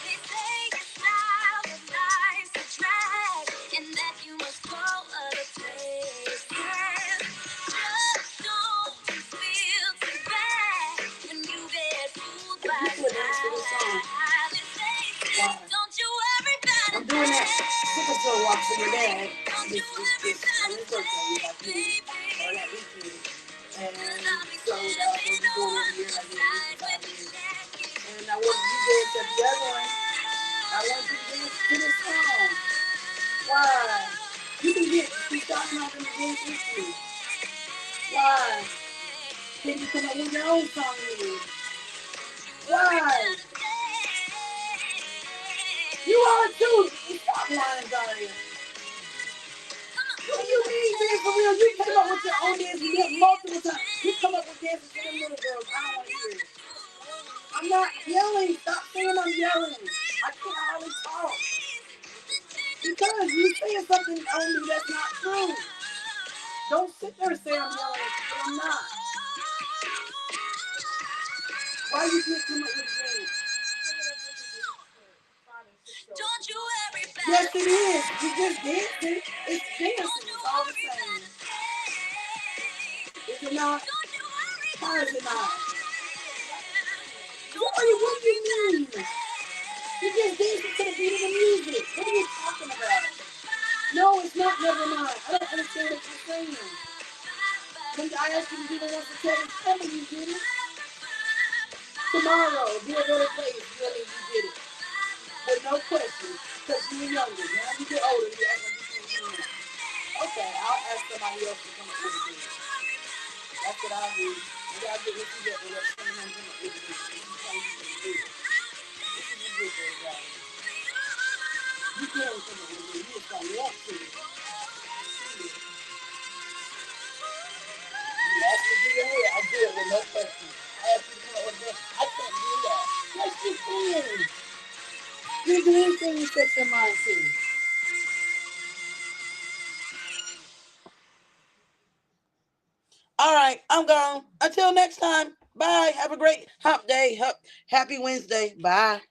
They say your style of life's a drag, and that you must go other places. Just don't feel too bad when you get fooled by style. Don't you worry about I'm doing that sickle cell walk for your dad. Don't you worry On his birthday, we got food. Or that weekend. And so we'll be going every year like this. And I want you guys to the other one. I want you to dance to this song. Why? You can get starting off in the dance with you. Why? Can you come up with your own song with? Why? You are too. Stop lying, Zaria. What do you mean, man, for real? You came up with your own dance multiple times. You come up with dances for them little girls. I don't want to hear it. I'm not yelling. Stop saying I'm yelling. I can't hardly talk. Because you saying something on me that's not true. Don't sit there and say I'm yelling, but I'm not. Why you can't come up with a dance? Don't you worry about Yes, it is. You just dancing. It's dancing. It's all the same. Is it not? How is it not? Zaria, what do you mean? You just dancing to the beat of the music. What are you talking about? No, it's not. Never mind. I don't understand what you're saying. When I asked you to do the one for Kevin, tell me you did it. Tomorrow, be a little place. Really, you did it. With no question. Because you were younger. Now you get older, you act like you can't do it. Okay, I'll ask somebody else to come up with a dance. That's what I'll do. Maybe I'll get with you that way. Let someone come up with a dance. You tell me you can do it. This is ridiculous, guys. You can't come up with a dance. You just don't want to. You ask me to do your hair, I'll do it with no question. I ask you to come up with a dance. I can't do that. Yes, you can. You do anything you set your mind to. All right, I'm gone. Until next time. Bye. Have a great hump day. Happy Wednesday. Bye.